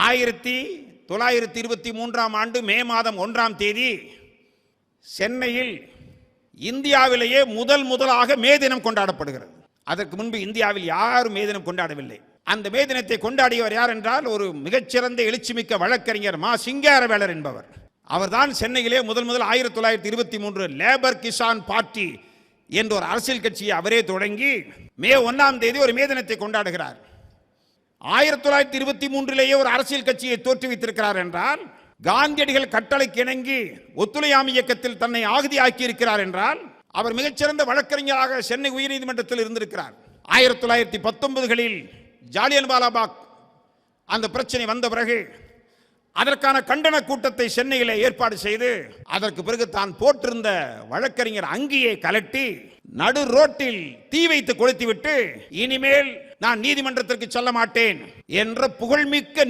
1923 மே மாதம் 1ஆம் தேதி சென்னையில் இந்தியாவிலேயே முதலாக மே தினம் கொண்டாடப்படுகிறது. அதற்கு முன்பு இந்தியாவில் யாரும் மே தினம் கொண்டாடவில்லை. அந்த மே தினத்தை கொண்டாடியவர் யார் என்றால் ஒரு மிகச்சிறந்த எழுச்சிமிக்க வழக்கறிஞர் மா சிங்காரவேலர் என்பவர். அவர்தான் சென்னையிலே முதல் 1923 லேபர் கிசான் பார்ட்டி என்ற ஒரு அரசியல் கட்சியை அவரே தொடங்கி மே 1ஆம் தேதி ஒரு மே தினத்தை கொண்டாடுகிறார். 1923 ஒரு அரசியல் கட்சியை தோற்றுவித்திருக்கிறார் என்றால், காந்தியடிகள் கட்டளைக்கு இணங்கி ஒத்துழையாமை இயக்கத்தில் தன்னை ஆகுதியாக்கி இருக்கிறார் என்றால், அவர் மிகச்சிறந்த வழக்கறிஞராக சென்னை உயர்நீதிமன்றத்தில் இருந்திருக்கிறார். 1919களில் ஜாலியன் வாலாபாக் அந்த பிரச்சனை வந்த பிறகு அதற்கான கண்டன கூட்டத்தை சென்னையில் ஏற்பாடு செய்து அதற்கு பிறகு தான் போட்டிருந்த வழக்கறிஞர் அங்கியை கலட்டி நடு ரோட்டில் தீ வைத்து கொளுத்திவிட்டு இனிமேல் நான் நீதிமன்றத்திற்கு செல்ல மாட்டேன் என்ற புகழ்மிக்க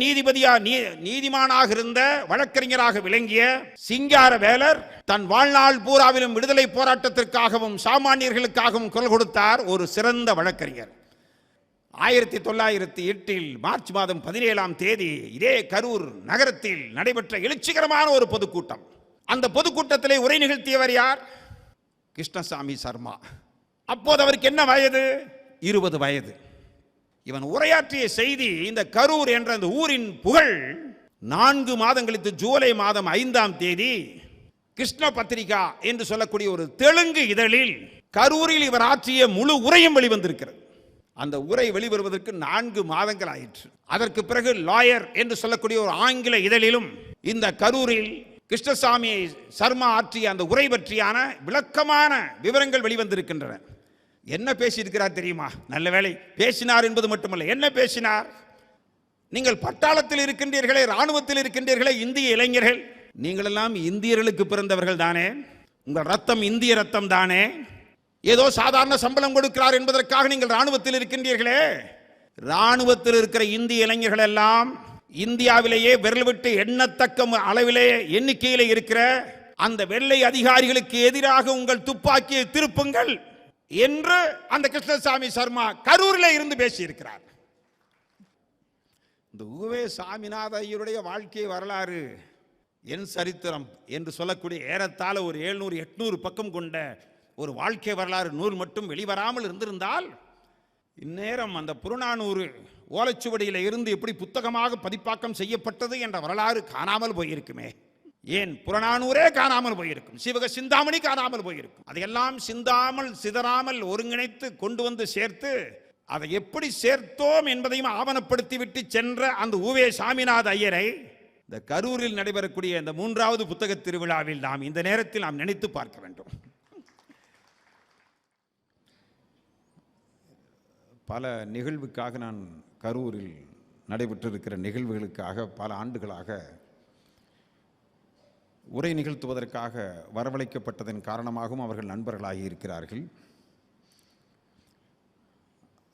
நீதிமானாக இருந்த வழக்கறிஞராக விளங்கிய சிங்காரவேலர் தன் வாழ்நாள் பூராவிலும் விடுதலை போராட்டத்திற்காகவும் சாமானியர்களுக்காகவும் குரல் கொடுத்தார். ஒரு சிறந்த வழக்கறிஞர். 1908 மார்ச் மாதம் 17ஆம் தேதி இதே கரூர் நகரத்தில் நடைபெற்ற எழுச்சிகரமான ஒரு பொதுக்கூட்டம். அந்த பொதுக்கூட்டத்திலே உரை நிகழ்த்தியவர் யார்? கிருஷ்ணசாமி சர்மா. அப்போது அவருக்கு என்ன வயது? 20 வயது. இவன் உரையாற்றிய செய்தி இந்த கரூர் என்ற அந்த ஊரின் புகழ் 4 மாதம் கழித்து ஜூலை மாதம் 5ஆம் தேதி கிருஷ்ண பத்திரிகா என்று சொல்லக்கூடிய ஒரு தெலுங்கு இதழில் கரூரில் இவர் ஆற்றிய முழு உரையும் வெளிவந்திருக்கிறது. அந்த உரை வெளிவருவதற்கு 4 மாதங்கள் ஆயிற்று. அதற்கு பிறகு லாயர் என்று சொல்லக்கூடிய ஒரு ஆங்கில இதழிலும் இந்த கரூரில் கிருஷ்ணசாமி சர்மா ஆற்றிய அந்த உரை பற்றியான விளக்கமான விவரங்கள் வெளிவந்திருக்கின்றன. என்ன பேசியிருக்கிறார் தெரியுமா? நல்ல வேளை பேசினார் என்பது மட்டுமல்ல, என்ன பேசினார்? நீங்கள் பட்டாளத்தில் இருக்கின்றீர்களே, இராணுவத்தில் இருக்கின்றீர்களே, இந்திய இளைஞர்கள், நீங்கள் எல்லாம் இந்தியர்களுக்கு பிறந்தவர்கள் தானே? உங்கள் ரத்தம் இந்திய ரத்தம் தானே? ஏதோ சாதாரண சம்பளம் கொடுக்கிறார் என்பதற்காக நீங்கள் இராணுவத்தில் இருக்கின்றீர்களே, இராணுவத்தில் இருக்கிற இந்திய இளைஞர்கள் எல்லாம் இந்தியாவிலேயே விரல் விட்டு எண்ணத்தக்க அளவிலே எண்ணிக்கையில் இருக்கிற அந்த வெள்ளை அதிகாரிகளுக்கு எதிராக உங்கள் துப்பாக்கியை திருப்புங்கள் என்று அந்த கிருஷ்ணசாமி சர்மா கரூரில் இருந்து பேசியிருக்கிறார். இந்த உவே சாமிநாத ஐயருடைய வாழ்க்கை வரலாறு என் சரித்திரம் என்று சொல்லக்கூடிய ஏறத்தாழ ஒரு 700-800 பக்கம் கொண்ட ஒரு வாழ்க்கை வரலாறு நூல் மட்டும் வெளிவராமல் இருந்திருந்தால் இந்நேரம் அந்த புறநானூறு ஓலைச்சுவடியில் இருந்து எப்படி புத்தகமாக பதிப்பாக்கம் செய்யப்பட்டது என்ற வரலாறு காணாமல் போயிருக்குமே. ஏன் புறநானூரே காணாமல் போயிருக்கும், சிவக சிந்தாமணி காணாமல் போயிருக்கும். அதையெல்லாம் சிந்தாமல் சிதறாமல் ஒருங்கிணைத்து கொண்டு வந்து சேர்த்து அதை எப்படி சேர்த்தோம் என்பதையும் ஆவணப்படுத்திவிட்டு சென்ற அந்த உவே சாமிநாத ஐயரை இந்த கரூரில் நடைபெறக்கூடிய இந்த 3வது புத்தக திருவிழாவில் நாம் இந்த நேரத்தில் நாம் நினைத்து பார்க்க வேண்டும். பல நிகழ்வுக்காக நான் கரூரில் நடைபெற்றிருக்கிற நிகழ்வுகளுக்காக பல ஆண்டுகளாக உரை நிகழ்த்துவதற்காக வரவழைக்கப்பட்டதன் காரணமாகவும் அவர்கள் நண்பர்களாகி இருக்கிறார்கள்.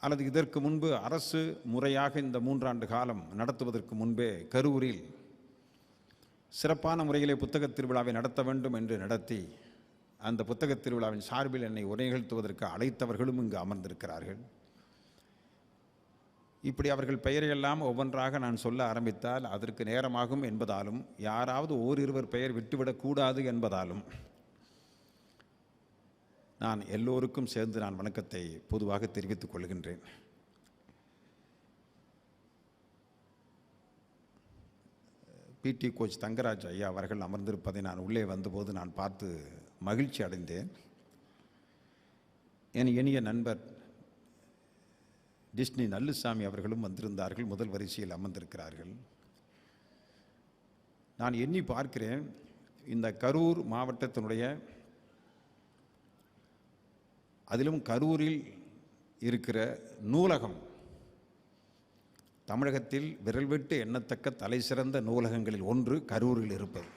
அல்லது இதற்கு முன்பு அரசு முறையாக இந்த 3 ஆண்டு காலம் நடத்துவதற்கு முன்பே கரூரில் சிறப்பான முறையிலே புத்தகத் திருவிழாவை நடத்த வேண்டும் என்று நடத்தி அந்த புத்தகத் திருவிழாவின் சார்பில் என்னை உரை நிகழ்த்துவதற்கு அழைத்தவர்களும் இங்கு அமர்ந்திருக்கிறார்கள். இப்படி அவர்கள் பெயரையெல்லாம் ஒவ்வொன்றாக நான் சொல்ல ஆரம்பித்தால் அதற்கு நேரமாகும் என்பதாலும் யாராவது ஓரிருவர் பெயர் விட்டுவிடக்கூடாது என்பதாலும் நான் எல்லோருக்கும் சேர்ந்து நான் வணக்கத்தை பொதுவாக தெரிவித்துக் கொள்கின்றேன். பிடி கோச் தங்கராஜ் ஐயா அவர்கள் அமர்ந்திருப்பதை நான் உள்ளே வந்தபோது நான் பார்த்து மகிழ்ச்சி அடைந்தேன். என் இனிய நண்பர் டிஸ்னி நல்லுசாமி அவர்களும் வந்திருந்தார்கள், முதல் வரிசையில் அமர்ந்திருக்கிறார்கள். நான் எண்ணி பார்க்கிறேன், இந்த கரூர் மாவட்டத்தினுடைய அதிலும் கரூரில் இருக்கிற நூலகம் தமிழகத்தில் விரல் விட்டு எண்ணத்தக்க தலை சிறந்த நூலகங்களில் ஒன்று கரூரில் இருப்பது.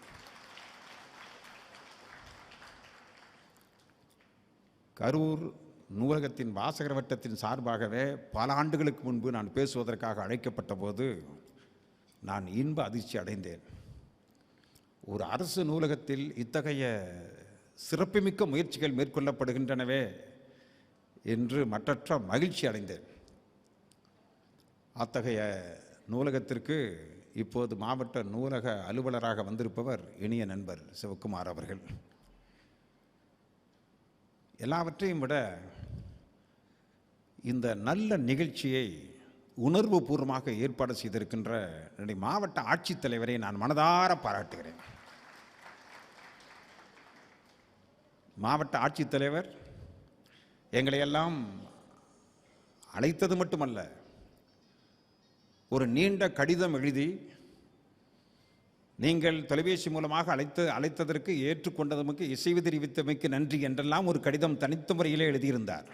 கரூர் நூலகத்தின் வாசகர் வட்டத்தின் சார்பாகவே பல ஆண்டுகளுக்கு முன்பு நான் பேசுவதற்காக அழைக்கப்பட்ட போது நான் இன்ப அதிர்ச்சி அடைந்தேன். ஒரு அரசு நூலகத்தில் இத்தகைய சிறப்புமிக்க முயற்சிகள் மேற்கொள்ளப்படுகின்றனவே என்று மற்றற்ற மகிழ்ச்சி அடைந்தேன். அத்தகைய நூலகத்திற்கு இப்போது மாவட்ட நூலக அலுவலராக வந்திருப்பவர் இனிய நண்பர் சிவக்குமார் அவர்கள். எல்லாவற்றையும் விட இந்த நல்ல நிகழ்ச்சியை உணர்வு பூர்வமாக ஏற்பாடு செய்திருக்கின்ற என்னுடைய மாவட்ட ஆட்சித்தலைவரை நான் மனதார பாராட்டுகிறேன். மாவட்ட ஆட்சித்தலைவர் எங்களை எல்லாம் அழைத்தது மட்டுமல்ல, ஒரு நீண்ட கடிதம் எழுதி நீங்கள் தொலைபேசி மூலமாக அழைத்ததற்கு ஏற்றுக்கொண்டதற்கு இசைவு தெரிவித்தமைக்கு நன்றி என்றெல்லாம் ஒரு கடிதம் தனித்த முறையிலே எழுதியிருந்தார்.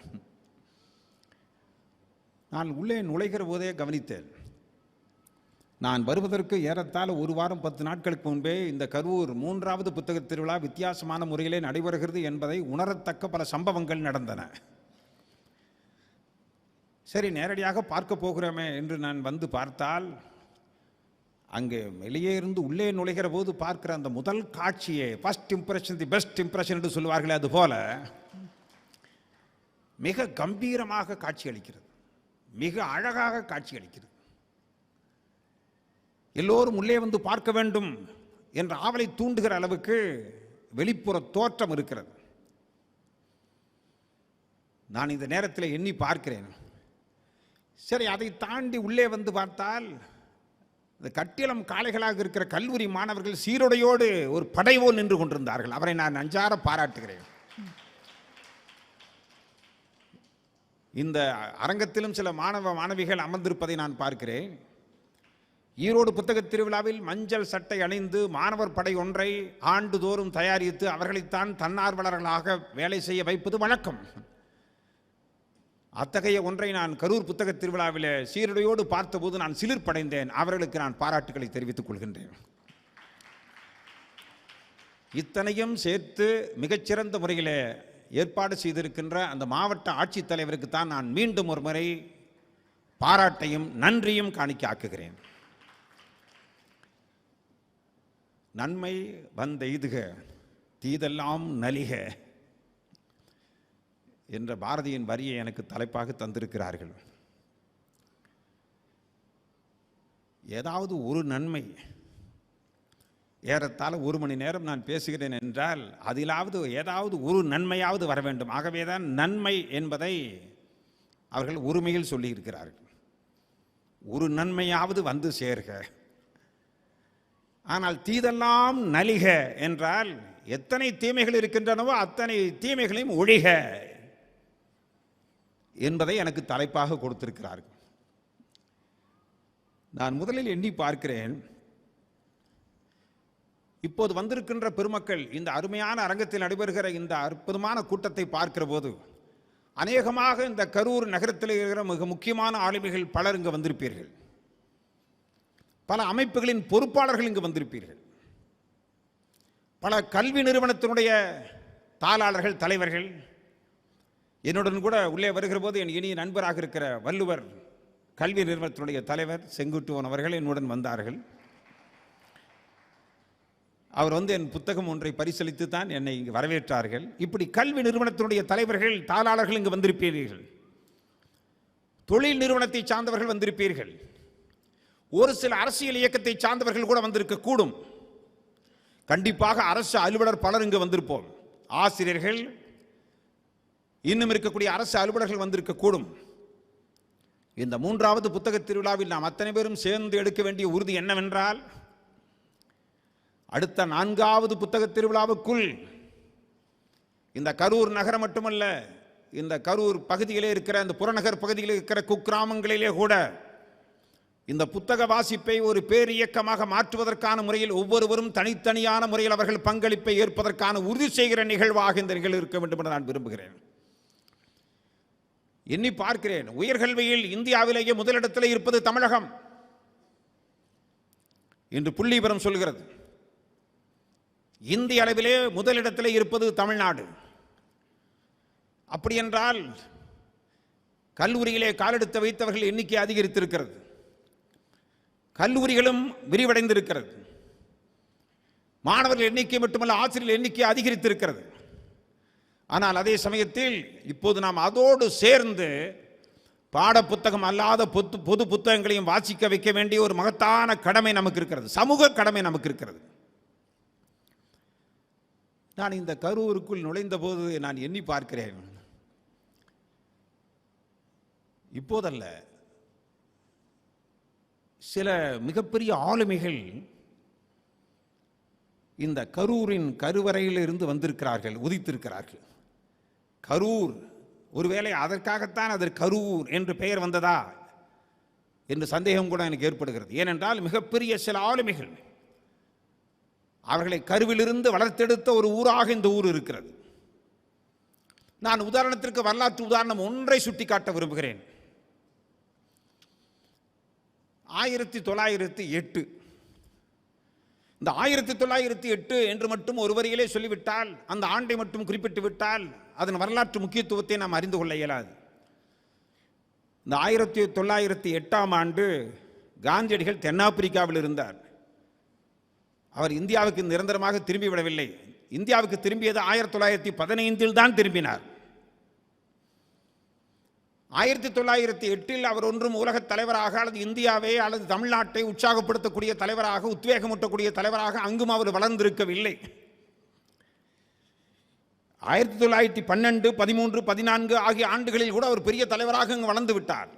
நான் உள்ளே நுழைகிற போதே கவனித்தேன். நான் வருவதற்கு ஏறத்தாழ ஒரு வாரம் 10 நாட்களுக்கு முன்பே இந்த கரூர் 3வது புத்தக திருவிழா வித்தியாசமான முறையிலே நடைபெறுகிறது என்பதை உணரத்தக்க பல சம்பவங்கள் நடந்தன. சரி, நேரடியாக பார்க்க போகிறோமே என்று நான் வந்து பார்த்தால், அங்கே வெளியே இருந்து உள்ளே நுழைகிற போது பார்க்கிற அந்த முதல் காட்சியே first impression the best impression என்று சொல்வார்களே, அதுபோல மிக கம்பீரமாக காட்சி அளிக்கிறது, மிக அழகாக காட்சி அளிக்கிறது. எல்லோரும் உள்ளே வந்து பார்க்க வேண்டும் என்ற ஆவலை தூண்டுகிற அளவுக்கு வெளிப்புற தோற்றம் இருக்கிறது. நான் இந்த நேரத்தில் எண்ணி பார்க்கிறேன். சரி, அதை தாண்டி உள்ளே வந்து பார்த்தால் இந்த கட்டிலம் காளைகளாக இருக்கிற கல்லூரி மாணவர்கள் சீருடையோடு ஒரு படைவோ நின்று கொண்டிருந்தார்கள். அவரை நான் நஞ்சார பாராட்டுகிறேன். இந்த அரங்கத்திலும் சில மாணவ மாணவிகள் அமர்ந்திருப்பதை நான் பார்க்கிறேன். ஈரோடு புத்தக திருவிழாவில் மஞ்சள் சட்டை அணிந்து மாணவர் படை ஒன்றை ஆண்டுதோறும் தயாரித்து அவர்களைத்தான் தன்னார்வலர்களாக வேலை செய்ய வைப்பது வழக்கம். அத்தகைய ஒன்றை நான் கரூர் புத்தக திருவிழாவில் சீருடையோடு பார்த்தபோது நான் சிலிர்ப்படைந்தேன். அவர்களுக்கு நான் பாராட்டுக்களை தெரிவித்துக் கொள்கின்றேன். இத்தனையும் சேர்த்து மிகச்சிறந்த முறையில் ஏற்பாடு செய்திருக்கின்ற அந்த மாவட்ட ஆட்சித்தலைவருக்கு தான் நான் மீண்டும் ஒரு முறை பாராட்டையும் நன்றியும் காணிக்க ஆக்குகிறேன். நன்மை வந்தெய்துக தீதெல்லாம் நலிக என்ற பாரதியின் வரியை எனக்கு தலைப்பாக தந்திருக்கிறார்கள். ஏதாவது ஒரு நன்மை, ஏறத்தாழ 1 மணி நேரம் நான் பேசுகிறேன் என்றால் அதிலாவது ஏதாவது ஒரு நன்மையாவது வர வேண்டும். ஆகவேதான் நன்மை என்பதை அவர்கள் உரிமையில் சொல்லியிருக்கிறார்கள். ஒரு நன்மையாவது வந்து சேர்க. ஆனால் தீதெல்லாம் நலிக என்றால் எத்தனை தீமைகள் இருக்கின்றனவோ அத்தனை தீமைகளையும் ஒழிக என்பதை எனக்கு தலைப்பாக கொடுத்திருக்கிறார்கள். நான் முதலில் எண்ணி பார்க்கிறேன், இப்போது வந்திருக்கின்ற பெருமக்கள் இந்த அருமையான அரங்கத்தில் நடைபெறுகிற இந்த அற்புதமான கூட்டத்தை பார்க்கிற போது அநேகமாக இந்த கரூர் நகரத்தில் இருக்கிற மிக முக்கியமான ஆளுமைகள் பலர் இங்கு வந்திருப்பீர்கள். பல அமைப்புகளின் பொறுப்பாளர்கள் இங்கு வந்திருப்பீர்கள். பல கல்வி நிறுவனத்தினுடைய தாளாளர்கள், தலைவர்கள். என்னுடன் கூட உள்ளே வருகிற போது என் இனிய நண்பராக இருக்கிற வள்ளுவர் கல்வி நிறுவனத்தினுடைய தலைவர் செங்குட்டுவன் அவர்கள் என்னுடன் வந்தார்கள். அவர் வந்து என் புத்தகம் ஒன்றை பரிசீலித்து தான் என்னை இங்கு வரவேற்றார்கள். இப்படி கல்வி நிறுவனத்தினுடைய தலைவர்கள், தாளாளர்கள் இங்கு வந்திருப்பீர்கள். தொழில் நிறுவனத்தை சார்ந்தவர்கள் வந்திருப்பீர்கள். ஒரு சில அரசியல் இயக்கத்தை சார்ந்தவர்கள் கூட வந்திருக்க கூடும். கண்டிப்பாக அரசு அலுவலர் பலர் இங்கு வந்திருப்போம். ஆசிரியர்கள், இன்னும் இருக்கக்கூடிய அரசு அலுவலர்கள் வந்திருக்க கூடும். இந்த 3வது புத்தக திருவிழாவில் நாம் அத்தனை பேரும் சேர்ந்து எடுக்க வேண்டிய உறுதி என்னவென்றால், அடுத்த 4வது புத்தக திருவிழாவுக்குள் இந்த கரூர் நகரம் மட்டுமல்ல, இந்த கரூர் பகுதியிலே இருக்கிற இந்த புறநகர் பகுதியில் இருக்கிற குக்கிராமங்களிலே கூட இந்த புத்தக வாசிப்பை ஒரு பேர் இயக்கமாக மாற்றுவதற்கான முறையில் ஒவ்வொருவரும் தனித்தனியான முறையில் அவர்கள் பங்களிப்பை ஏற்பதற்கான உறுதி செய்கிற நிகழ்வாக இந்த நிகழ்வு இருக்க வேண்டும் என்று நான் விரும்புகிறேன். எண்ணி பார்க்கிறேன், உயர்கல்வியில் இந்தியாவிலேயே முதலிடத்தில் இருப்பது தமிழகம் என்று புள்ளிவிவரம் சொல்கிறது. இந்திய அளவிலே முதலிடத்தில் இருப்பது தமிழ்நாடு. அப்படி என்றால் கல்லூரியிலே காலெடுத்து வைத்தவர்கள் எண்ணிக்கை அதிகரித்திருக்கிறது. கல்லூரிகளும் விரிவடைந்திருக்கிறது. மாணவர்கள் எண்ணிக்கை மட்டுமல்ல, ஆசிரியர்கள் எண்ணிக்கை அதிகரித்திருக்கிறது. ஆனால் அதே சமயத்தில் இப்போது நாம் அதோடு சேர்ந்து பாட புத்தகம் அல்லாத பொது புத்தகங்களையும் வாசிக்க வைக்க வேண்டிய ஒரு மகத்தான கடமை நமக்கு இருக்கிறது, சமூக கடமை நமக்கு இருக்கிறது. நான் இந்த கரூருக்குள் நுழைந்த போது நான் எண்ணி பார்க்கிறேன், இப்போதல்ல, சில மிகப்பெரிய ஆளுமைகள் இந்த கரூரின் கருவறையில் இருந்து வந்திருக்கிறார்கள், உதித்திருக்கிறார்கள். கரூர், ஒருவேளை அதற்காகத்தான் அதற்கு கரூர் என்று பெயர் வந்ததா என்று சந்தேகம் கூட எனக்கு ஏற்படுகிறது. ஏனென்றால் மிகப்பெரிய சில ஆளுமைகள், அவர்களை கருவிலிருந்து வளர்த்தெடுத்த ஒரு ஊராக இந்த ஊர் இருக்கிறது. நான் உதாரணத்திற்கு வரலாற்று உதாரணம் ஒன்றை சுட்டிக்காட்ட விரும்புகிறேன். 1908, இந்த 1908 என்று மட்டும் ஒரு வரியிலே சொல்லிவிட்டால், அந்த ஆண்டை மட்டும் குறிப்பிட்டு விட்டால் அதன் வரலாற்று முக்கியத்துவத்தை நாம் அறிந்து கொள்ள இயலாது. இந்த 1908ஆம் ஆண்டு காந்தியடிகள் தென்னாப்பிரிக்காவில் இருந்தார். அவர் இந்தியாவுக்கு நிரந்தரமாக திரும்பிவிடவில்லை. இந்தியாவுக்கு திரும்பியது 1915 தான் திரும்பினார். 1908 அவர் ஒன்றும் உலகத் தலைவராக அல்லது இந்தியாவை அல்லது தமிழ்நாட்டை உற்சாகப்படுத்தக்கூடிய தலைவராக, உத்வேகமூட்டக்கூடிய தலைவராக அங்கும் அவர் வளர்ந்திருக்கவில்லை. 1912, 13, 14 ஆகிய ஆண்டுகளில் கூட அவர் பெரிய தலைவராக அங்கு வளர்ந்து விட்டார்.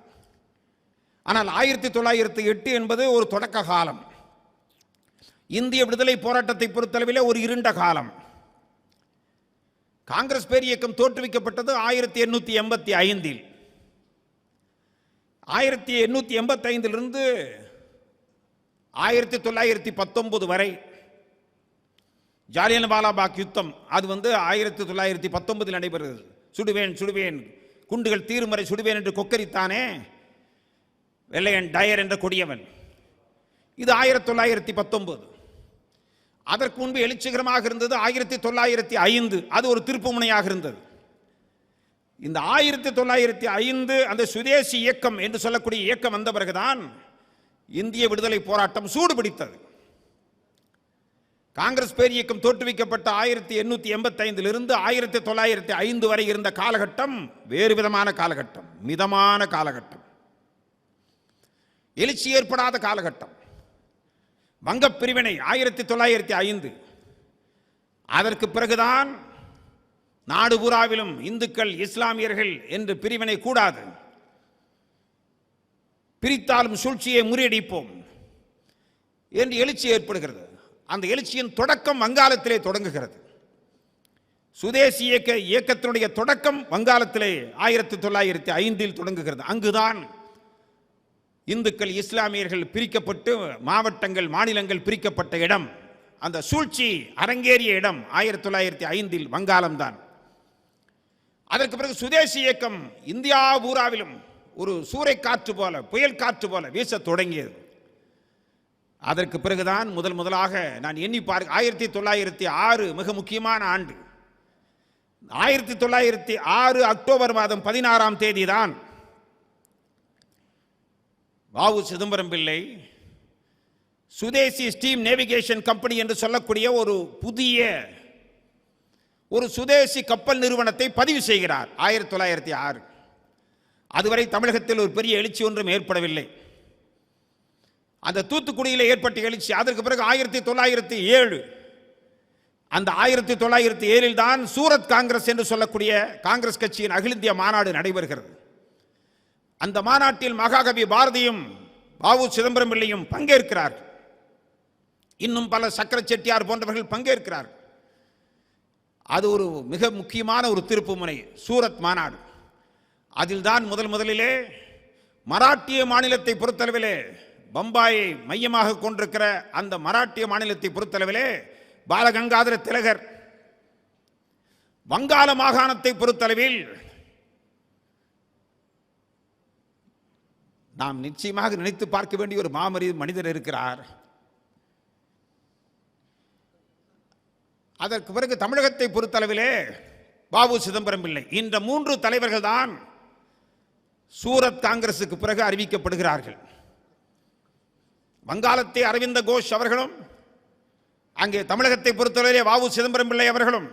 ஆனால் 1908 என்பது ஒரு தொடக்க காலம். இந்திய விடுதலை போராட்டத்தை பொறுத்தளவிலே ஒரு இருண்ட காலம். காங்கிரஸ் பேரியக்கம் தோற்றுவிக்கப்பட்டது 1885. 1885 1919 வரை ஜாலியன்வாலாபாக் யுத்தம், அது 1919 நடைபெறுகிறது. சுடுவேன் சுடுவேன், குண்டுகள் தீரும் வரை சுடுவேன் என்று கொக்கரித்தானே வெள்ளையன் டயர் என்ற கொடியவன். இது 1919. அதற்கு முன்பு எழுச்சிகரமாக இருந்தது 1905. அது ஒரு திருப்பு முனையாக இருந்தது. இந்த 1905 அந்த சுதேசி இயக்கம் என்று சொல்லக்கூடிய இயக்கம் வந்த பிறகுதான் இந்திய விடுதலை போராட்டம் சூடு பிடித்தது. காங்கிரஸ் பேரியக்கம் தோற்றுவிக்கப்பட்ட 1885 1905 வரை இருந்த காலகட்டம் வேறு விதமான காலகட்டம், மிதமான காலகட்டம், எழுச்சி ஏற்படாத காலகட்டம். வங்கப் பிரிவினை 1905. அதற்கு பிறகுதான் நாடு பூராவிலும் இந்துக்கள் இஸ்லாமியர்கள் என்று பிரிவினை கூடாது, பிரித்தாலும் சூழ்ச்சியை முறியடிப்போம் என்று எழுச்சி ஏற்படுகிறது. அந்த எழுச்சியின் தொடக்கம் வங்காளத்திலே தொடங்குகிறது. சுதேசி இயக்கத்தினுடைய தொடக்கம் வங்காளத்திலே 1905 தொடங்குகிறது. அங்குதான் இந்துக்கள் இஸ்லாமியர்கள் பிரிக்கப்பட்டு மாவட்டங்கள், மாநிலங்கள் பிரிக்கப்பட்ட இடம், அந்த சூழ்ச்சி அரங்கேறிய இடம் 1905 வங்காளம் தான். அதற்கு பிறகு சுதேசி இயக்கம் இந்தியா பூராவிலும் ஒரு சூறை காற்று போல, புயல் காற்று போல வீச தொடங்கியது. அதற்கு பிறகுதான் முதலாக நான் எண்ணி பார்க்க 1906 மிக முக்கியமான ஆண்டு. 1906 அக்டோபர் மாதம் 16ஆம் தேதி தான் வாவு சிதம்பரம் பிள்ளை சுதேசி ஸ்டீம் நேவிகேஷன் கம்பெனி என்று சொல்லக்கூடிய ஒரு புதிய ஒரு சுதேசி கப்பல் நிறுவனத்தை பதிவு செய்கிறார். 1906. அதுவரை தமிழகத்தில் ஒரு பெரிய எழுச்சி ஒன்றும் ஏற்படவில்லை. அந்த தூத்துக்குடியில் ஏற்பட்ட எழுச்சி. அதற்கு பிறகு 1907, அந்த 1907 தான் சூரத் காங்கிரஸ் என்று சொல்லக்கூடிய காங்கிரஸ் கட்சியின் அகில இந்திய மாநாடு நடைபெறுகிறது. அந்த மாநாட்டில் மகாகவி பாரதியும் வாவு சிதம்பரம் பிள்ளையும் பங்கேற்கிறார். இன்னும் பல சக்கர செட்டியார் போன்றவர்கள் பங்கேற்கிறார். அது ஒரு மிக முக்கியமான ஒரு திருப்பு முனை, சூரத் மாநாடு. அதில் தான் முதலிலே மராட்டிய மாநிலத்தை பொறுத்தளவிலே, பம்பாயை மையமாக கொண்டிருக்கிற அந்த மராட்டிய மாநிலத்தை பொறுத்தளவிலே பாலகங்காதர திலகர், வங்காள மாகாணத்தை பொறுத்தளவில் நாம் நிச்சயமாக நினைத்து பார்க்க வேண்டிய ஒரு மனிதர் இருக்கிறார். அதற்கு பிறகு தமிழகத்தை பொறுத்தளவிலே வாவு சிதம்பரம் பிள்ளை. இந்த 3 தலைவர்கள் தான் சூரத் காங்கிரசுக்கு பிறகு அறிவிக்கப்படுகிறார்கள். வங்காளத்தை அரவிந்த கோஷ் அவர்களும், அங்கே தமிழகத்தை பொறுத்தவரையிலே வாவு சிதம்பரம் பிள்ளை அவர்களும்,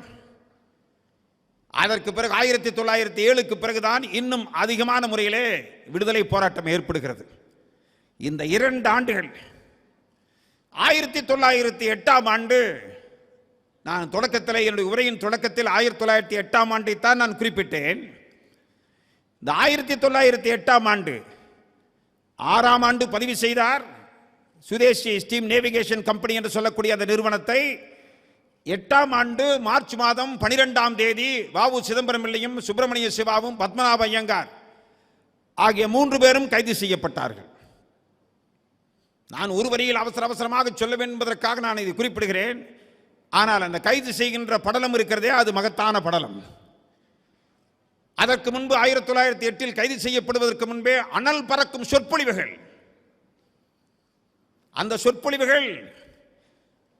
அதற்கு பிறகு 1907க்கு பிறகுதான் இன்னும் அதிகமான முறையிலே விடுதலை போராட்டம் ஏற்படுகிறது. இந்த 2 ஆண்டுகள் 1908ஆம் ஆண்டு, நான் தொடக்கத்தில் என்னுடைய உரையின் தொடக்கத்தில் 1908ஆம் ஆண்டை தான் நான் குறிப்பிட்டேன். இந்த 1908ஆம் ஆண்டு 6ஆம் ஆண்டு பதிவு செய்தார். சுதேசி ஸ்டீம் நேவிகேஷன் கம்பெனி என்று சொல்லக்கூடிய அந்த நிறுவனத்தை 8ஆம் ஆண்டு மார்ச் மாதம் 12ஆம் தேதி வ.உ. சிதம்பரம் பிள்ளையும் சுப்பிரமணிய சிவாவும் பத்மநாப ஐயங்கார் ஆகிய 3 பேரும் கைது செய்யப்பட்டார்கள். நான் ஒரு வரியில் அவசர அவசரமாக சொல்ல வேண்டும் என்பதற்காக நான் இதை குறிப்பிடுகிறேன். ஆனால் அந்த கைது செய்கின்ற படலம் இருக்கிறதே, அது மகத்தான படலம். அதற்கு முன்பு 1908இல் கைது செய்யப்படுவதற்கு முன்பே அனல் பறக்கும் சொற்பொழிவுகள், அந்த சொற்பொழிவுகள்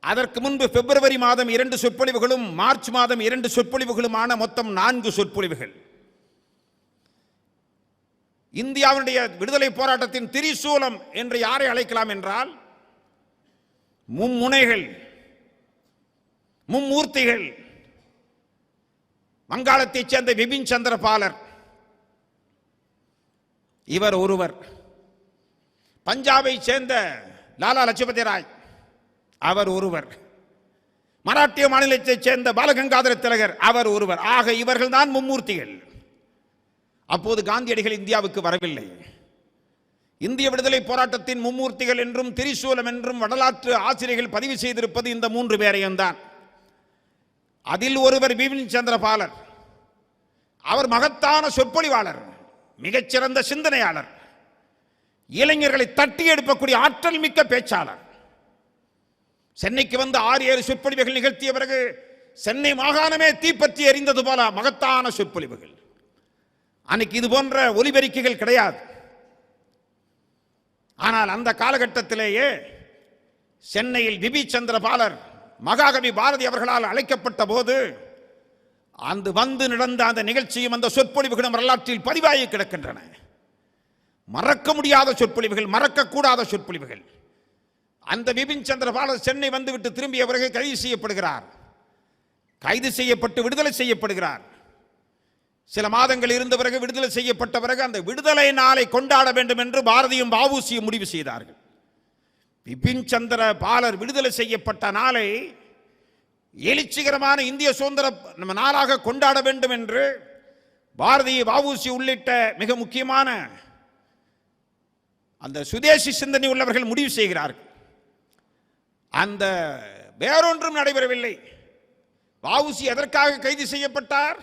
அதற்கு முன்பு பிப்ரவரி மாதம் 2 சொற்பொழிவுகளும் மார்ச் மாதம் 2 சொற்பொழிவுகளுமான மொத்தம் 4 சொற்பொழிவுகள். இந்தியாவுடைய விடுதலை போராட்டத்தின் திரிசூலம் என்று யாரை அழைக்கலாம் என்றால், மும்முனைகள், மும்மூர்த்திகள், வங்காளத்தைச் சேர்ந்த விபின் சந்திர பாலர் இவர் ஒருவர், பஞ்சாபை சேர்ந்த லாலா லஜபதி ராய் அவர் ஒருவர், மராட்டிய மாநிலத்தைச் சேர்ந்த பாலகங்காதர திலகர் அவர் ஒருவர். ஆக இவர்கள் தான் மும்மூர்த்திகள். அப்போது காந்தியடிகள் இந்தியாவுக்கு வரவில்லை. இந்திய விடுதலை போராட்டத்தின் மும்மூர்த்திகள் என்றும் திரிசூலம் என்றும் வரலாற்று ஆசிரியர்கள் பதிவு செய்திருப்பது இந்த 3 பேரையும் தான். அதில் ஒருவர் பிபின் சந்திர பாலர். அவர் மகத்தான சொற்பொழிவாளர், மிகச்சிறந்த சிந்தனையாளர், இளைஞர்களை தட்டி எடுப்பக்கூடிய ஆற்றல் மிக்க பேச்சாளர். சென்னைக்கு வந்து 6-7 சொற்பொழிவுகள் நிகழ்த்திய பிறகு சென்னை மாகாணமே தீப்பற்றி எரிந்தது போல மகத்தான சொற்பொழிவுகள். அன்னைக்கு இது போன்ற ஒலிபெருக்கிகள் கிடையாது. ஆனால் அந்த காலகட்டத்திலேயே சென்னையில் பிபின் சந்திர பாலர் மகாகவி பாரதி அவர்களால் அழைக்கப்பட்ட போது அந்த வந்து நடந்த அந்த நிகழ்ச்சியும் அந்த சொற்பொழிவுகளும் வரலாற்றில் பதிவாகி கிடக்கின்றன. மறக்க முடியாத சொற்பொழிவுகள், மறக்கக்கூடாத சொற்பொழிவுகள். அந்த பிபின் சந்திர பாலர் சென்னை வந்துவிட்டு திரும்பிய பிறகு கைது செய்யப்படுகிறார். கைது செய்யப்பட்டு விடுதலை செய்யப்படுகிறார். சில மாதங்கள் இருந்த பிறகு விடுதலை செய்யப்பட்ட பிறகு அந்த விடுதலை நாளை கொண்டாட வேண்டும் என்று பாரதியும் வ.உ.சியும் முடிவு செய்தார்கள். பிபின் சந்திர பாலர் விடுதலை செய்யப்பட்ட நாளை எழுச்சிகரமான இந்திய சுதந்திர நாளாக கொண்டாட வேண்டும் என்று பாரதி, வ.உ.சி உள்ளிட்ட மிக முக்கியமான அந்த சுதேசி சிந்தனை உள்ளவர்கள் முடிவு செய்கிறார்கள். அந்த வேறொன்றும் நடைபெறவில்லை. வ.உ.சி எதற்காக கைது செய்யப்பட்டார்?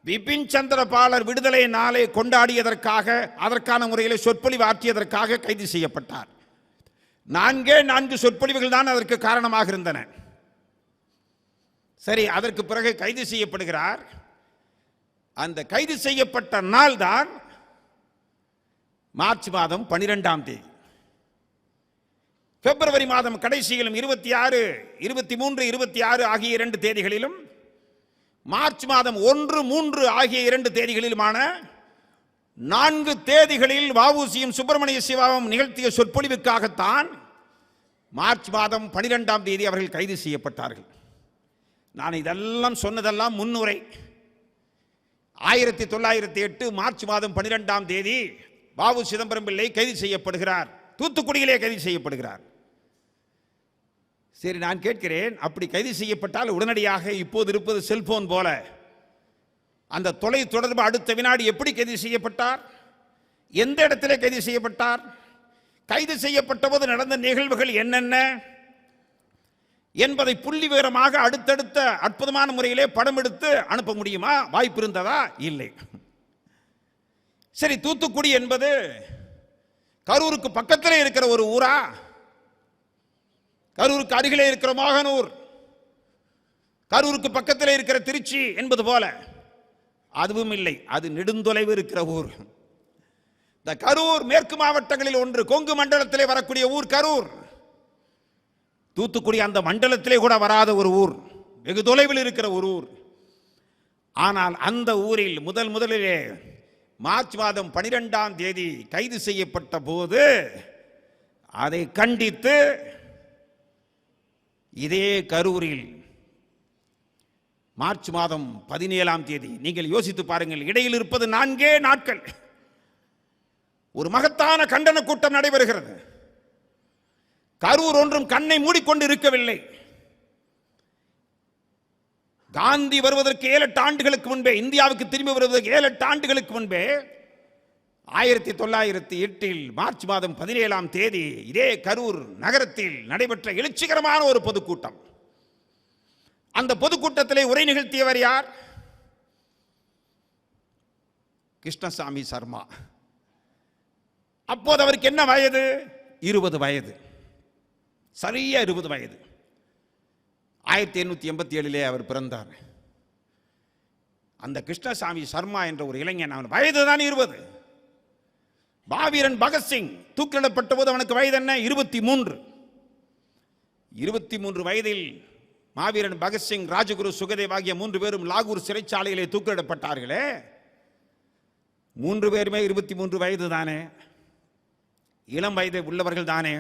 பிபின் சந்திர பாலர் விடுதலை நாளை கொண்டாடியதற்காக, அதற்கான முறையில் சொற்பொழிவு ஆற்றியதற்காக கைது செய்யப்பட்டார். 4 சொற்பொழிவுகள் தான் அதற்கு காரணமாக இருந்தன. சரி, அதற்கு பிறகு கைது செய்யப்படுகிறார். அந்த கைது செய்யப்பட்ட நாள் தான் மார்ச் மாதம் 12ஆம் தேதி. பிப்ரவரி மாதம் கடைசியிலும் 26, 23, 26 ஆகிய 2 தேதிகளிலும், மார்ச் மாதம் 1, 3 ஆகிய 2 தேதிகளிலுமான 4 தேதிகளில் வ.உ.சியும் சுப்பிரமணிய சிவாவும் நிகழ்த்திய சொற்பொழிவுக்காகத்தான் மார்ச் மாதம் 12ஆம் தேதி அவர்கள் கைது செய்யப்பட்டார்கள். நான் இதெல்லாம் சொன்னதெல்லாம் முன்னுரை. 1908 மார்ச் மாதம் 12ஆம் தேதி வ.உ. சிதம்பரம் பிள்ளை கைது செய்யப்படுகிறார். தூத்துக்குடியிலே கைது செய்யப்படுகிறார். சரி, நான் கேட்கிறேன், அப்படி கைது செய்யப்பட்டால் உடனடியாக இப்போது இருப்பது செல்போன் போல அந்த தொலை தொடர்பு அடுத்த வினாடி எப்படி கைது செய்யப்பட்டார், எந்த இடத்திலே கைது செய்யப்பட்டார், கைது செய்யப்பட்ட போது நடந்த நிகழ்வுகள் என்னென்ன என்பதை புள்ளி விவரமாக அடுத்தடுத்த அற்புதமான முறையிலே படம் எடுத்து அனுப்ப முடியுமா? வாய்ப்பு இருந்ததா? இல்லை. சரி, தூத்துக்குடி என்பது கரூருக்கு பக்கத்திலே இருக்கிற ஒரு ஊரா? கரூருக்கு அருகிலே இருக்கிற மோகனூர், கரூருக்கு பக்கத்திலே இருக்கிற திருச்சி என்பது போல அதுவும் இல்லை. அது நெடுந்தொலைவு இருக்கிற ஊர். இந்த கரூர் மேற்கு மாவட்டங்களில் ஒன்று, கொங்கு மண்டலத்திலே வரக்கூடிய ஊர் கரூர். தூத்துக்குடி அந்த மண்டலத்திலே கூட வராத ஒரு ஊர், வெகு தொலைவில் இருக்கிற ஒரு ஊர். ஆனால் அந்த ஊரில் முதலிலே மார்ச் மாதம் 12ஆம் தேதி கைது செய்யப்பட்ட போது அதை கண்டித்து இதே கரூரில் மார்ச் மாதம் 17ஆம் தேதி. நீங்கள் யோசித்து பாருங்கள், இடையில் இருப்பது 4 நாட்கள். ஒரு மகத்தான கண்டன கூட்டம் நடைபெறுகிறது. கரூர் ஒன்றும் கண்ணை மூடிக்கொண்டு இருக்கவில்லை. காந்தி வருவதற்கு 7-8 ஆண்டுகளுக்கு முன்பே, இந்தியாவுக்கு திரும்பி வருவதற்கு 7-8 ஆண்டுகளுக்கு முன்பே 1908 மார்ச் மாதம் 17ஆம் தேதி இதே கரூர் நகரத்தில் நடைபெற்ற எழுச்சிகரமான ஒரு பொதுக்கூட்டம். அந்த பொதுக்கூட்டத்திலே உரை நிகழ்த்தியவர் யார்? கிருஷ்ணசாமி சர்மா. அப்போது அவருக்கு என்ன வயது? 20 வயது, சரியா 20 வயது. 1887 அவர் பிறந்தார். அந்த கிருஷ்ணசாமி சர்மா என்ற ஒரு இளைஞன், அவன் வயது தான் 20. மாவீரன் பகத்சிங் தூக்கிலிடப்பட்ட போது அவனுக்கு வயது என்ன? 23. 23 வயதில் மாவீரன் பகத்சிங், ராஜகுரு, சுகதேவ் ஆகிய 3 பேரும் லாகூர் சிறைச்சாலையிலே தூக்கிலிடப்பட்டார்களே. 3 பேருமே 23 வயது தானே, இளம் வயது உள்ளவர்கள் தானே.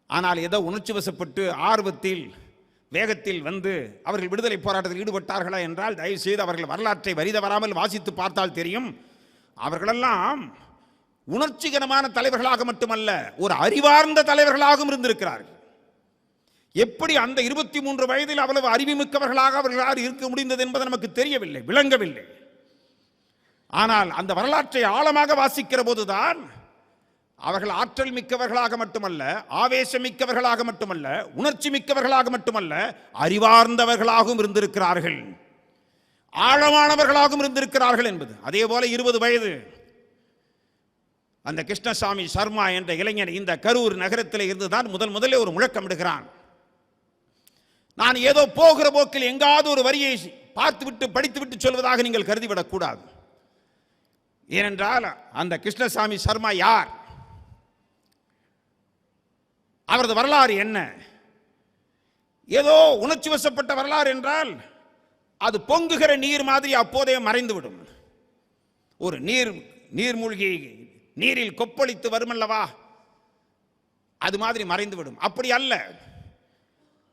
ஆனால் ஏதோ உணர்ச்சி வசப்பட்டு ஆர்வத்தில் வேகத்தில் வந்து அவர்கள் விடுதலை போராட்டத்தில் ஈடுபட்டார்களா என்றால் தயவு செய்து அவர்கள் வரலாற்றை வரி தவறாமல் வாசித்து பார்த்தால் தெரியும். அவர்களெல்லாம் உணர்ச்சிகரமான தலைவர்களாக மட்டுமல்ல, ஒரு அறிவார்ந்த தலைவர்களாகவும் இருந்திருக்கிறார்கள். எப்படி அந்த 23 வயதில் அவ்வளவு அறிவுமிக்கவர்களாக அவர்களால் இருக்க முடிந்தது என்பது நமக்கு தெரியவில்லை, விளங்கவில்லை. ஆனால் அந்த வரலாற்றை ஆழமாக வாசிக்கிற போதுதான் அவர்கள் ஆற்றல் மிக்கவர்களாக மட்டுமல்ல, ஆவேசம் மிக்கவர்களாக மட்டுமல்ல, உணர்ச்சி மிக்கவர்களாக மட்டுமல்ல, அறிவார்ந்தவர்களாகவும் இருந்திருக்கிறார்கள், ஆழமானவர்களாகவும் இருந்திருக்கிறார்கள் என்பது. அதே போல 20 வயது அந்த கிருஷ்ணசாமி சர்மா என்ற இளைஞன் இந்த கரூர் நகரத்தில் இருந்துதான் முதலே ஒரு முழக்கம் இடுகிறான். நான் ஏதோ போகிற போக்கில் எங்காவது ஒரு வரியை பார்த்துவிட்டு படித்துவிட்டு சொல்வதாக நீங்கள் கருதிவிடக் கூடாது. ஏனென்றால் அந்த கிருஷ்ணசாமி சர்மா யார், அவரது வரலாறு என்ன? ஏதோ உணர்ச்சி வசப்பட்ட வரலாறு என்றால் அது பொங்குகிற நீர் மாதிரி அப்போதே மறைந்துவிடும். ஒரு நீர்மூழ்கி நீரில் கொப்பளித்து வருமல்லவா, அது மாதிரி மறைந்துவிடும். அப்படி அல்ல.